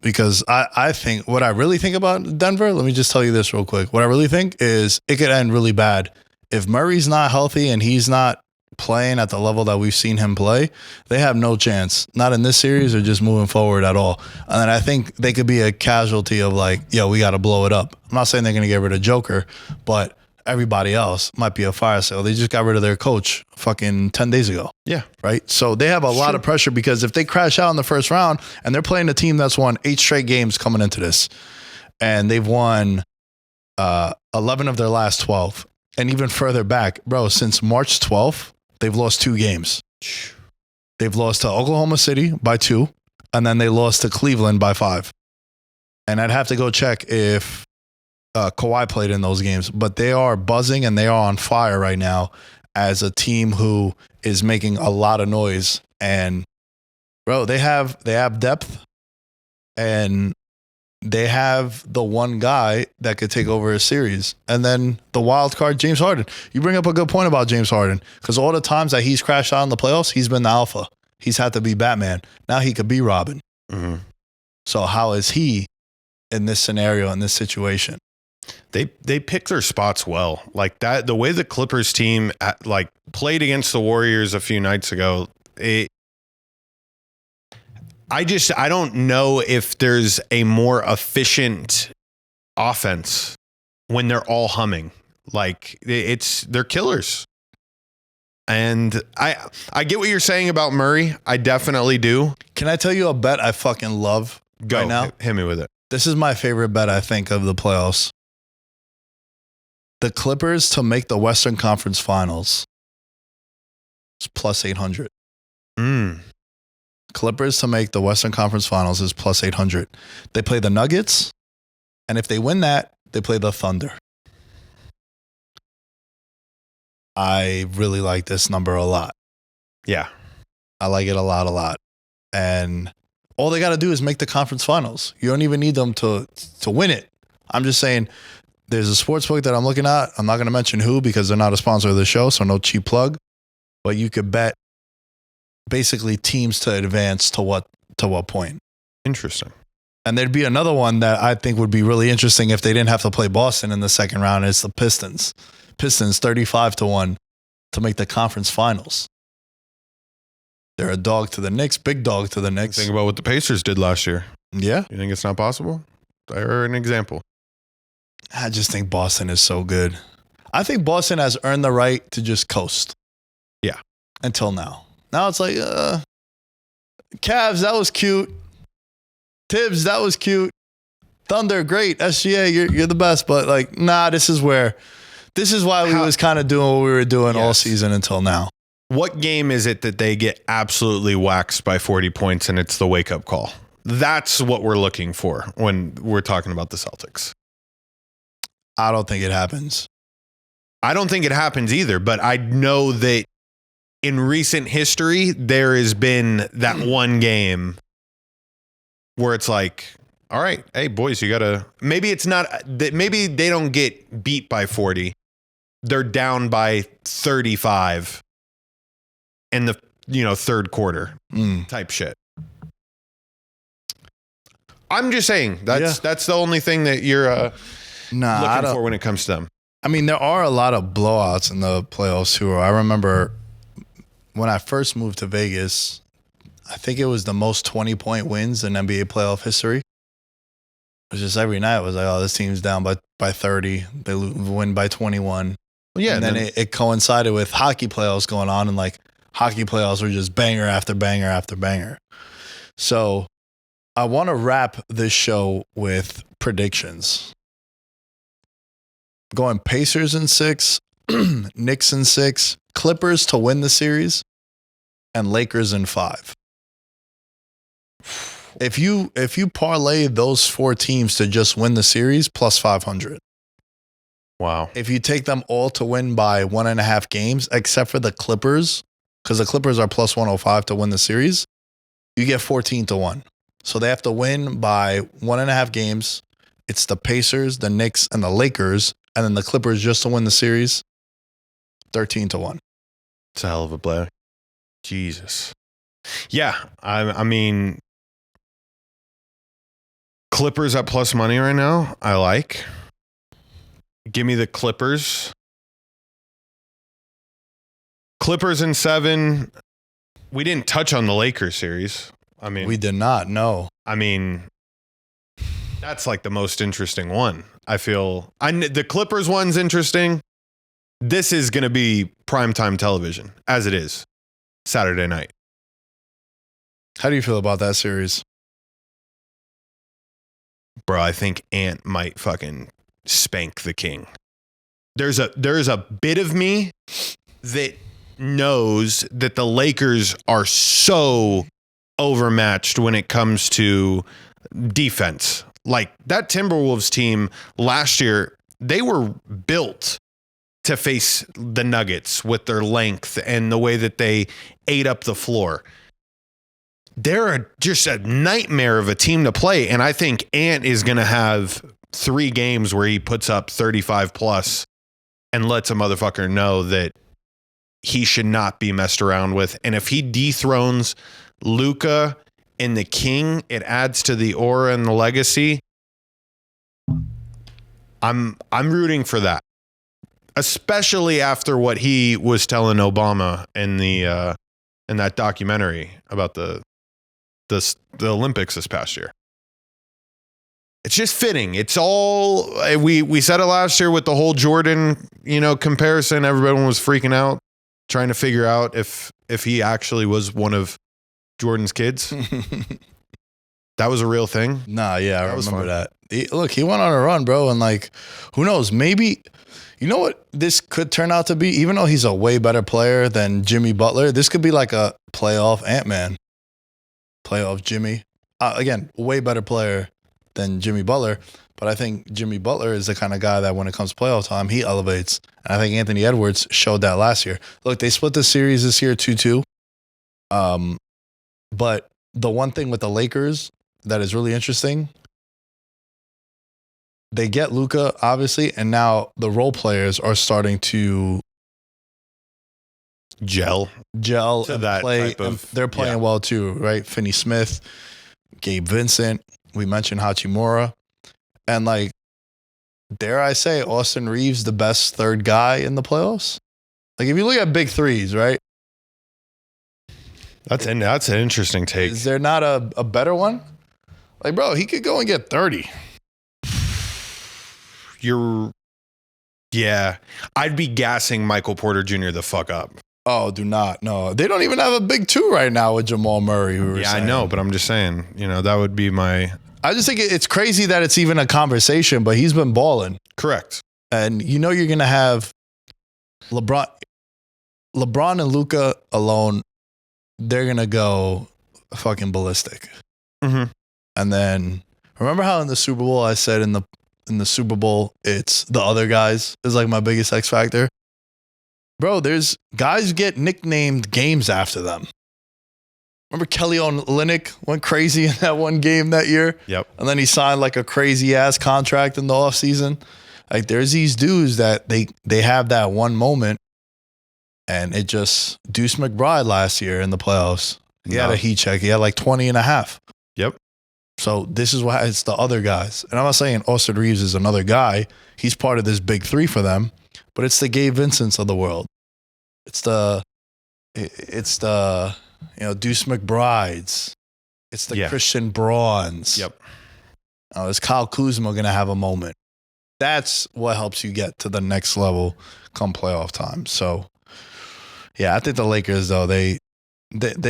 because I think what I really think about Denver, let me just tell you this real quick. What I really think is it could end really bad. If Murray's not healthy and he's not playing at the level that we've seen him play, they have no chance, not in this series or just moving forward at all. And then I think they could be a casualty of like, yo, we got to blow it up. I'm not saying they're going to get rid of Joker, but everybody else might be a fire sale. They just got rid of their coach fucking 10 days ago. Yeah. Right? So they have a lot of pressure because if they crash out in the first round, and they're playing a team that's won 8 straight games coming into this, and they've won 11 of their last 12. And even further back, bro, since March 12th, they've lost 2 games. They've lost to Oklahoma City by 2, and then they lost to Cleveland by 5. And I'd have to go check if Kawhi played in those games, but they are buzzing and they are on fire right now as a team who is making a lot of noise. And bro, they have depth, and they have the one guy that could take over a series. And then the wild card, James Harden. You bring up a good point about James Harden, because all the times that he's crashed out in the playoffs, he's been the alpha. He's had to be Batman. Now he could be Robin. Mm-hmm. So how is he in this scenario, in this situation? They pick their spots well. Like that, the way the Clippers team played against the Warriors a few nights ago, I don't know if there's a more efficient offense when they're all humming. Like they're killers. And I get what you're saying about Murray. I definitely do. Can I tell you a bet I fucking love right now? Hit me with it. This is my favorite bet, I think, of the playoffs. The Clippers to make the Western Conference Finals is plus 800. Clippers to make the Western Conference Finals is plus 800. They play the Nuggets, and if they win that, they play the Thunder. I really like this number a lot. Yeah. I like it a lot. And all they got to do is make the conference finals. You don't even need them to win it. I'm just saying, there's a sports book that I'm looking at. I'm not going to mention who because they're not a sponsor of the show, so no cheap plug. But you could bet basically teams to advance to what point. Interesting. And there'd be another one that I think would be really interesting if they didn't have to play Boston in the second round. It's the Pistons. Pistons 35-1 to make the conference finals. They're a dog to the Knicks, big dog to the Knicks. Think about what the Pacers did last year. Yeah. You think it's not possible? They're an example. I just think Boston is so good. I think Boston has earned the right to just coast. Yeah. Until now. Now it's like, Cavs, that was cute. Tibbs, that was cute. Thunder, great. SGA, you're the best. But like, nah, this is why we was kind of doing what we were doing all season until now. What game is it that they get absolutely waxed by 40 points and it's the wake-up call? That's what we're looking for when we're talking about the Celtics. I don't think it happens. I don't think it happens either, but I know that in recent history, there has been that one game where it's like, all right, hey, boys, you got to... Maybe it's not... Maybe they don't get beat by 40. They're down by 35 in the third quarter type shit. I'm just saying that's the only thing that you're looking for when it comes to them. I mean, there are a lot of blowouts in the playoffs too. I remember when I first moved to Vegas, I think it was the most 20-point wins in NBA playoff history. It was just every night it was like, oh, this team's down by 30. They win by 21. Well, yeah, and then it coincided with hockey playoffs going on, and like hockey playoffs were just banger after banger after banger. So I want to wrap this show with predictions. Going Pacers in 6, Knicks in 6, Clippers to win the series, and Lakers in 5. If you parlay those 4 teams to just win the series, plus 500. Wow. If you take them all to win by 1.5 games, except for the Clippers, because the Clippers are plus 105 to win the series, you get 14 to 1. So they have to win by 1.5 games. It's the Pacers, the Knicks, and the Lakers. And then the Clippers just to win the series, 13 to 1. It's a hell of a play. Jesus. Yeah, I mean, Clippers at plus money right now, I like. Give me the Clippers. Clippers in 7. We didn't touch on the Lakers series. I mean, we did not, no. I mean, that's like the most interesting one. I feel the Clippers one's interesting. This is going to be primetime television, as it is Saturday night. How do you feel about that series? Bro, I think Ant might fucking spank the King. There's a bit of me that knows that the Lakers are so overmatched when it comes to defense. Like that Timberwolves team last year, they were built to face the Nuggets with their length and the way that they ate up the floor. They're just a nightmare of a team to play. And I think Ant is going to have 3 games where he puts up 35 plus and lets a motherfucker know that he should not be messed around with. And if he dethrones Luka and the King, it adds to the aura and the legacy. I'm rooting for that, especially after what he was telling Obama in that documentary about the Olympics this past year. It's just fitting. It's all we said it last year with the whole Jordan, comparison. Everyone was freaking out, trying to figure out if he actually was one of Jordan's kids. That was a real thing. Nah, yeah, I remember that. He went on a run, bro, and like, who knows? Maybe, you know what this could turn out to be? Even though he's a way better player than Jimmy Butler, this could be like a playoff Ant-Man, playoff Jimmy. Again, way better player than Jimmy Butler, but I think Jimmy Butler is the kind of guy that when it comes to playoff time, he elevates. And I think Anthony Edwards showed that last year. Look, they split the series this year 2-2. But the one thing with the Lakers that is really interesting, they get Luka, obviously, and now the role players are starting to gel to and that play. type of, they're playing well too, right? Finney Smith, Gabe Vincent. We mentioned Hachimura. And like, dare I say, Austin Reeves, the best third guy in the playoffs? Like, if you look at big threes, right? That's an interesting take. Is there not a better one? Like, bro, he could go and get 30. Yeah. I'd be gassing Michael Porter Jr. the fuck up. Oh, do not. No. They don't even have a big 2 right now with Jamal Murray. I know, but I'm just saying, that would be my... I just think it's crazy that it's even a conversation, but he's been balling. Correct. And you're going to have LeBron. LeBron and Luka alone, they're going to go fucking ballistic. Mm-hmm. And then remember how in the Super Bowl I said in the Super Bowl it's the other guys is like my biggest X factor? Bro, there's guys get nicknamed games after them. Remember Kelly Olynyk went crazy in that one game that year? Yep. And then he signed like a crazy ass contract in the offseason. Like there's these dudes that they have that one moment, and it just Deuce McBride last year in the playoffs. He had a heat check. He had like 20 and a half. Yep. So this is why it's the other guys. And I'm not saying Austin Reeves is another guy. He's part of this big three for them, but it's the Gabe Vincents of the world. It's the Deuce McBrides. It's the Christian Brawns. Yep. Is Kyle Kuzma going to have a moment? That's what helps you get to the next level come playoff time. So, yeah, I think the Lakers, though, they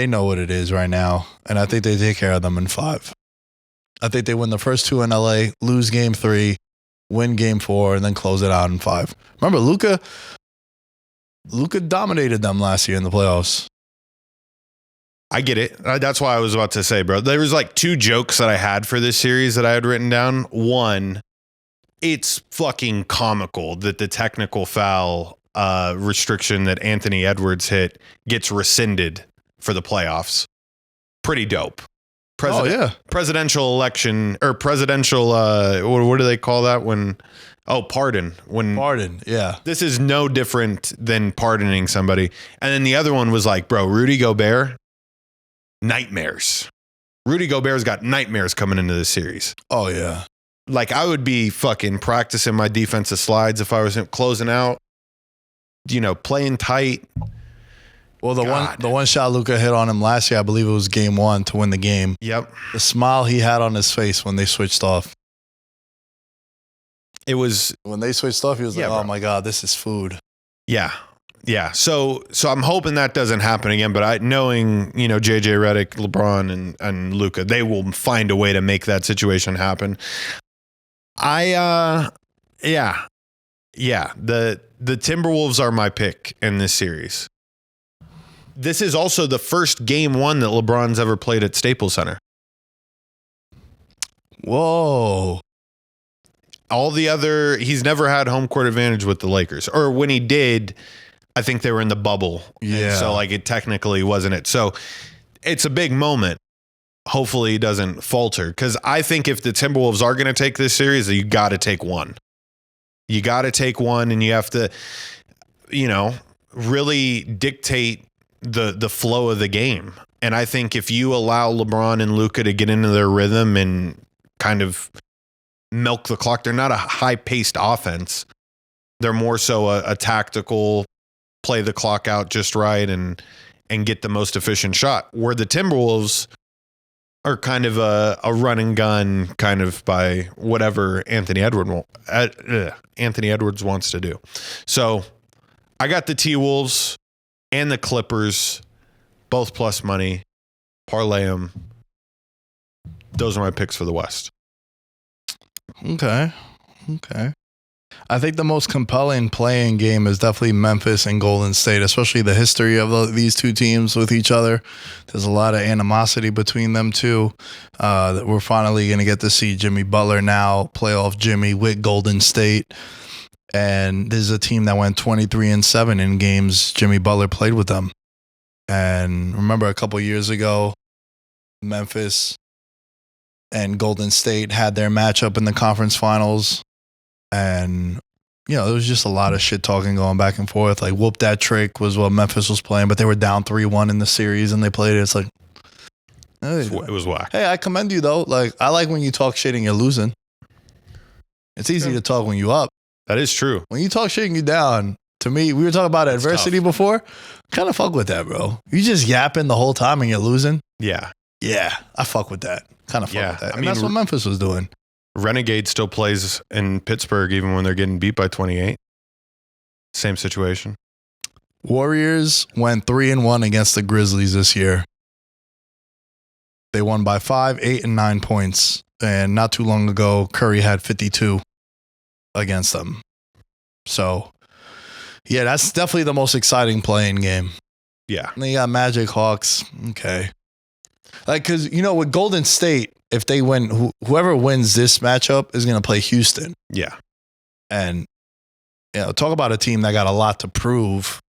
know what it is right now, and I think they take care of them in 5. I think they win the first 2 in LA, lose game 3, win game 4, and then close it out in 5. Remember, Luka dominated them last year in the playoffs. I get it. That's why I was about to say, bro. There was like 2 jokes that I had for this series that I had written down. One, it's fucking comical that the technical foul restriction that Anthony Edwards hit gets rescinded for the playoffs. Pretty dope. Presidential election or presidential, what do they call that when? Oh, pardon. Pardon, yeah. This is no different than pardoning somebody. And then the other one was like, bro, Rudy Gobert, nightmares. Rudy Gobert's got nightmares coming into this series. Oh, yeah. Like, I would be fucking practicing my defensive slides if I was closing out, playing tight. Well, the one shot Luka hit on him last year, I believe it was game 1 to win the game. Yep. The smile he had on his face when they switched off. It was when they switched off, he was like, "Oh my God, this is food." Yeah. Yeah. So I'm hoping that doesn't happen again, but knowing, JJ Redick, LeBron and Luka, they will find a way to make that situation happen. The Timberwolves are my pick in this series. This is also the first game 1 that LeBron's ever played at Staples Center. Whoa. All the other, he's never had home court advantage with the Lakers. Or when he did, I think they were in the bubble. Yeah. And so it technically wasn't it. So it's a big moment. Hopefully he doesn't falter. Because I think if the Timberwolves are going to take this series, you got to take one. You got to take one, and you have to, really dictate the flow of the game. And I think if you allow LeBron and Luka to get into their rhythm and kind of milk the clock, they're not a high-paced offense. They're more so a tactical, play the clock out just right and get the most efficient shot. Where the Timberwolves are kind of a run and gun, kind of by whatever Anthony Edwards wants to do. So I got the T-Wolves and the Clippers, both plus money. Parlay them. Those are my picks for the West. Okay. I think the most compelling playing game is definitely Memphis and Golden State, especially the history of these two teams with each other. There's a lot of animosity between them two. That we're finally going to get to see Jimmy Butler now, playoff Jimmy with Golden State. And this is a team that went 23-7 in games Jimmy Butler played with them. And remember a couple years ago, Memphis and Golden State had their matchup in the conference finals. And, there was just a lot of shit talking going back and forth. Like, whoop that trick was what Memphis was playing, but they were down 3-1 in the series and they played it. It's like, hey, it was whack. Hey, I commend you, though. Like, I like when you talk shit and you're losing. It's easy to talk when you up. That is true. When you talk shit and you down, to me, we were talking about adversity before. Kind of fuck with that, bro. You just yapping the whole time and you're losing. Yeah. Yeah, I fuck with that. Kind of fuck with that. I mean, that's what Memphis was doing. Renegade still plays in Pittsburgh even when they're getting beat by 28. Same situation. Warriors went 3-1 against the Grizzlies this year. They won by 5, 8, and 9 points. And not too long ago, Curry had 52 against them. So, Yeah, that's definitely the most exciting playing game. Yeah. And then you got Magic Hawks. Okay. Like, because, with Golden State, if they win, whoever wins this matchup is going to play Houston. Yeah. And, talk about a team that got a lot to prove.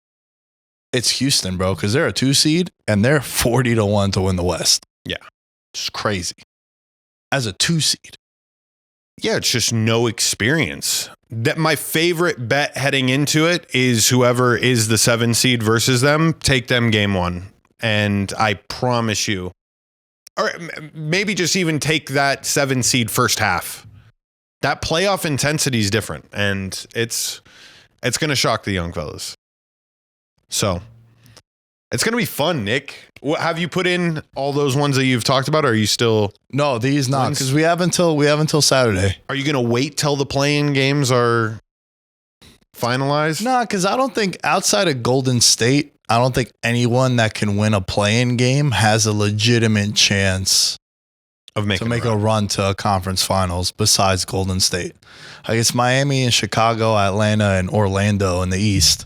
It's Houston, bro, because they're a 2 seed and they're 40-1 to win the West. Yeah. It's crazy. As a 2 seed. Yeah, it's just no experience. That my favorite bet heading into it is whoever is the 7 seed versus them, take them game 1. And I promise you, or maybe just even take that 7 seed first half. That playoff intensity is different, and it's going to shock the young fellas. So it's going to be fun, Nick. Have you put in all those ones that you've talked about? Or are you still? No, these not, because we have until Saturday. Are you going to wait till the playing games are finalized? No, because I don't think outside of Golden State, I don't think anyone that can win a play-in game has a legitimate chance of making to make a run to a conference finals besides Golden State. Like, it's Miami and Chicago, Atlanta, and Orlando in the East.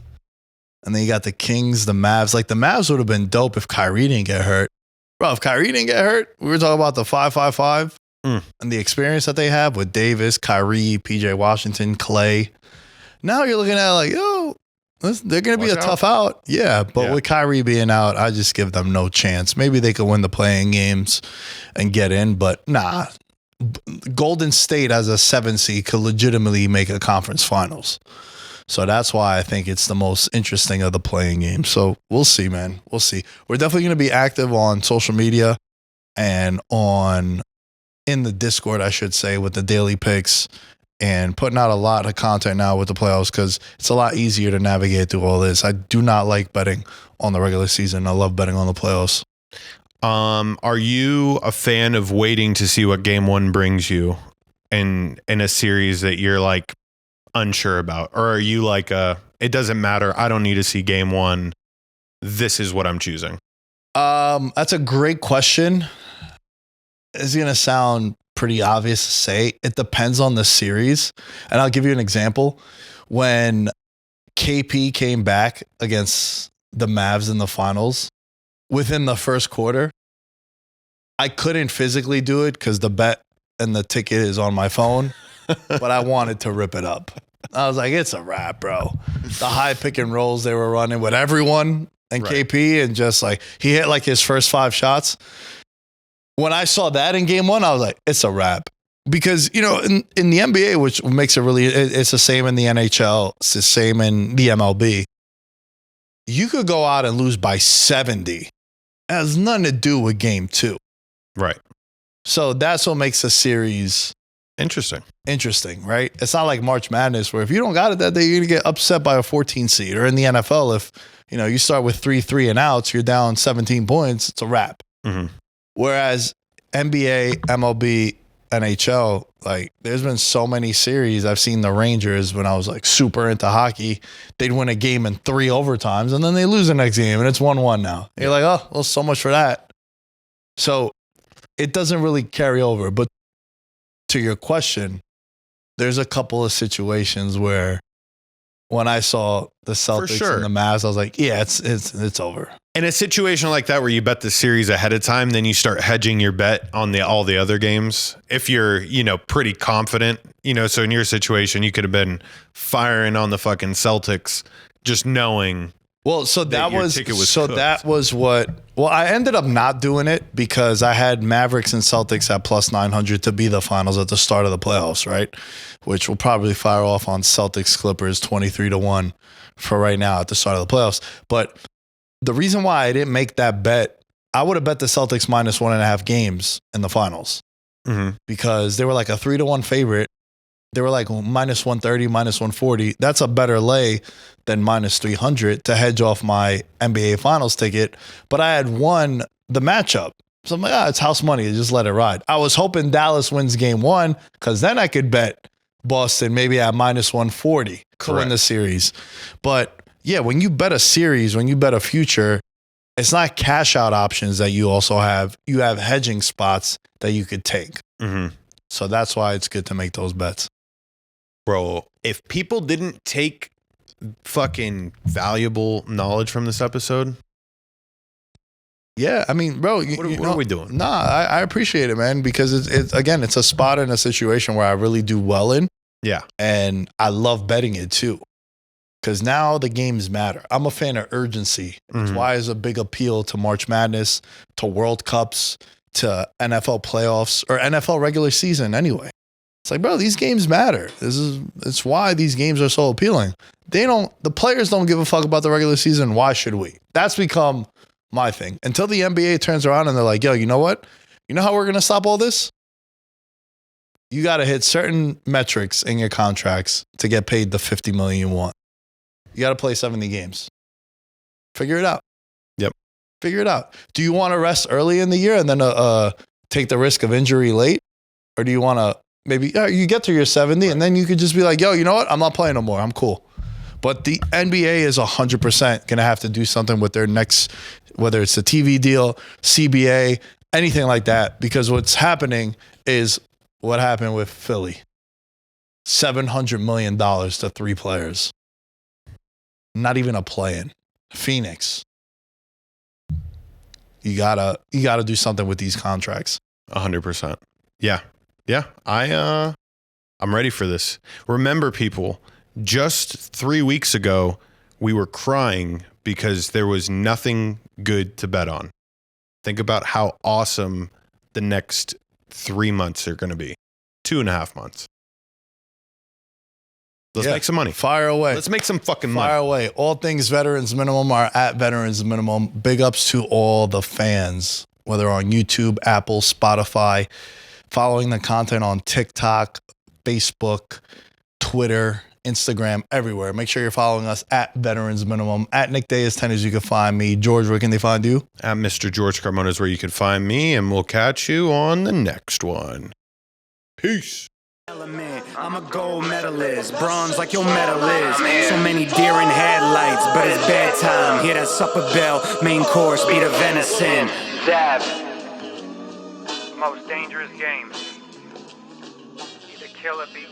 And then you got the Kings, the Mavs. Like, the Mavs would have been dope if Kyrie didn't get hurt. Bro, if Kyrie didn't get hurt, we were talking about the 5-5-5 and the experience that they have with Davis, Kyrie, PJ Washington, Clay. Now you're looking at like, they're going to be a tough out. Yeah, but with Kyrie being out, I just give them no chance. Maybe they could win the playing games and get in, but nah. Golden State as a 7 seed could legitimately make a conference finals. So that's why I think it's the most interesting of the playing games. So we'll see, man. We'll see. We're definitely going to be active on social media and in the Discord, I should say, with the daily picks and putting out a lot of content now with the playoffs because it's a lot easier to navigate through all this. I do not like betting on the regular season. I love betting on the playoffs. Are you a fan of waiting to see what game 1 brings you in a series that you're like unsure about? Or are you like it doesn't matter, I don't need to see game 1, this is what I'm choosing? That's a great question. It's gonna sound pretty obvious to say. It depends on the series, and I'll give you an example. When KP came back against the Mavs in the finals, within the first quarter, I couldn't physically do it because the bet and the ticket is on my phone, but I wanted to rip it up. I was like, it's a wrap, bro. The high pick and rolls they were running with everyone and KP, and just like he hit like his first 5 shots. When I saw that in game 1, I was like, it's a wrap. Because, in the NBA, which makes it really, it's the same in the NHL, it's the same in the MLB. You could go out and lose by 70. It has nothing to do with game 2. Right. So that's what makes a series interesting, right? It's not like March Madness where if you don't got it that day, you're going to get upset by a 14 seed. Or in the NFL, if, you start with 3 and outs, you're down 17 points, it's a wrap. Mm-hmm. Whereas NBA, MLB, NHL, like there's been so many series. I've seen the Rangers when I was like super into hockey. They'd win a game in 3 overtimes and then they lose the next game and it's 1-1 now. You're like, oh, well, so much for that. So it doesn't really carry over. But to your question, there's a couple of situations where when I saw the Celtics and the Mavs, I was like, yeah, it's over. In a situation like that where you bet the series ahead of time, then you start hedging your bet on all the other games. If you're, pretty confident, so in your situation, you could have been firing on the fucking Celtics just knowing. Well, so that was what I ended up not doing it because I had Mavericks and Celtics at plus 900 to be the finals at the start of the playoffs, right? Which will probably fire off on Celtics Clippers 23-1 for right now at the start of the playoffs. But the reason why I didn't make that bet, I would have bet the Celtics minus 1.5 games in the finals because they were like a 3-1 favorite. They were like minus 130, minus 140. That's a better lay than minus 300 to hedge off my NBA finals ticket. But I had won the matchup. So I'm like, it's house money. Just let it ride. I was hoping Dallas wins game 1 because then I could bet Boston maybe at minus 140 to win the series. But yeah, when you bet a series, when you bet a future, it's not cash out options that you also have. You have hedging spots that you could take. Mm-hmm. So that's why it's good to make those bets. Bro, if people didn't take fucking valuable knowledge from this episode. Yeah, I mean, bro, what are we doing? Nah, I appreciate it, man, because it's again, it's a spot in a situation where I really do well in. Yeah. And I love betting it too. Because now the games matter. I'm a fan of urgency. That's why it's a big appeal to March Madness, to World Cups, to NFL playoffs, or NFL regular season anyway. It's like, bro, these games matter. It's why these games are so appealing. The players don't give a fuck about the regular season. Why should we? That's become my thing. Until the NBA turns around and they're like, yo, you know what? You know how we're going to stop all this? You got to hit certain metrics in your contracts to get paid the $50 million you want. You got to play 70 games. Figure it out. Yep. Figure it out. Do you want to rest early in the year and then take the risk of injury late? Or do you want to maybe you get to your 70 and then you could just be like, yo, you know what? I'm not playing no more. I'm cool. But the NBA is 100% going to have to do something with their next, whether it's a TV deal, CBA, anything like that. Because what's happening is what happened with Philly. $700 million to 3 players. Not even a play-in. Phoenix. You gotta do something with these contracts. 100%. Yeah. I'm ready for this. Remember, people, just 3 weeks ago, we were crying because there was nothing good to bet on. Think about how awesome the next 3 months are going to be. 2.5 months. Let's make some money. Fire away. Let's make some fucking money. Fire away. All things Veterans Minimum are at Veterans Minimum. Big ups to all the fans, whether on YouTube, Apple, Spotify, following the content on TikTok, Facebook, Twitter, Instagram, everywhere. Make sure you're following us at Veterans Minimum. At Nick Day is 10 as you can find me. George, where can they find you? At Mr. George Carmona is where you can find me, and we'll catch you on the next one. Peace. I'm a gold medalist, bronze like your medal is. So many deer in headlights, but it's bedtime. Hear that supper bell, main course, be the venison. Dab. Most dangerous game. Either kill or be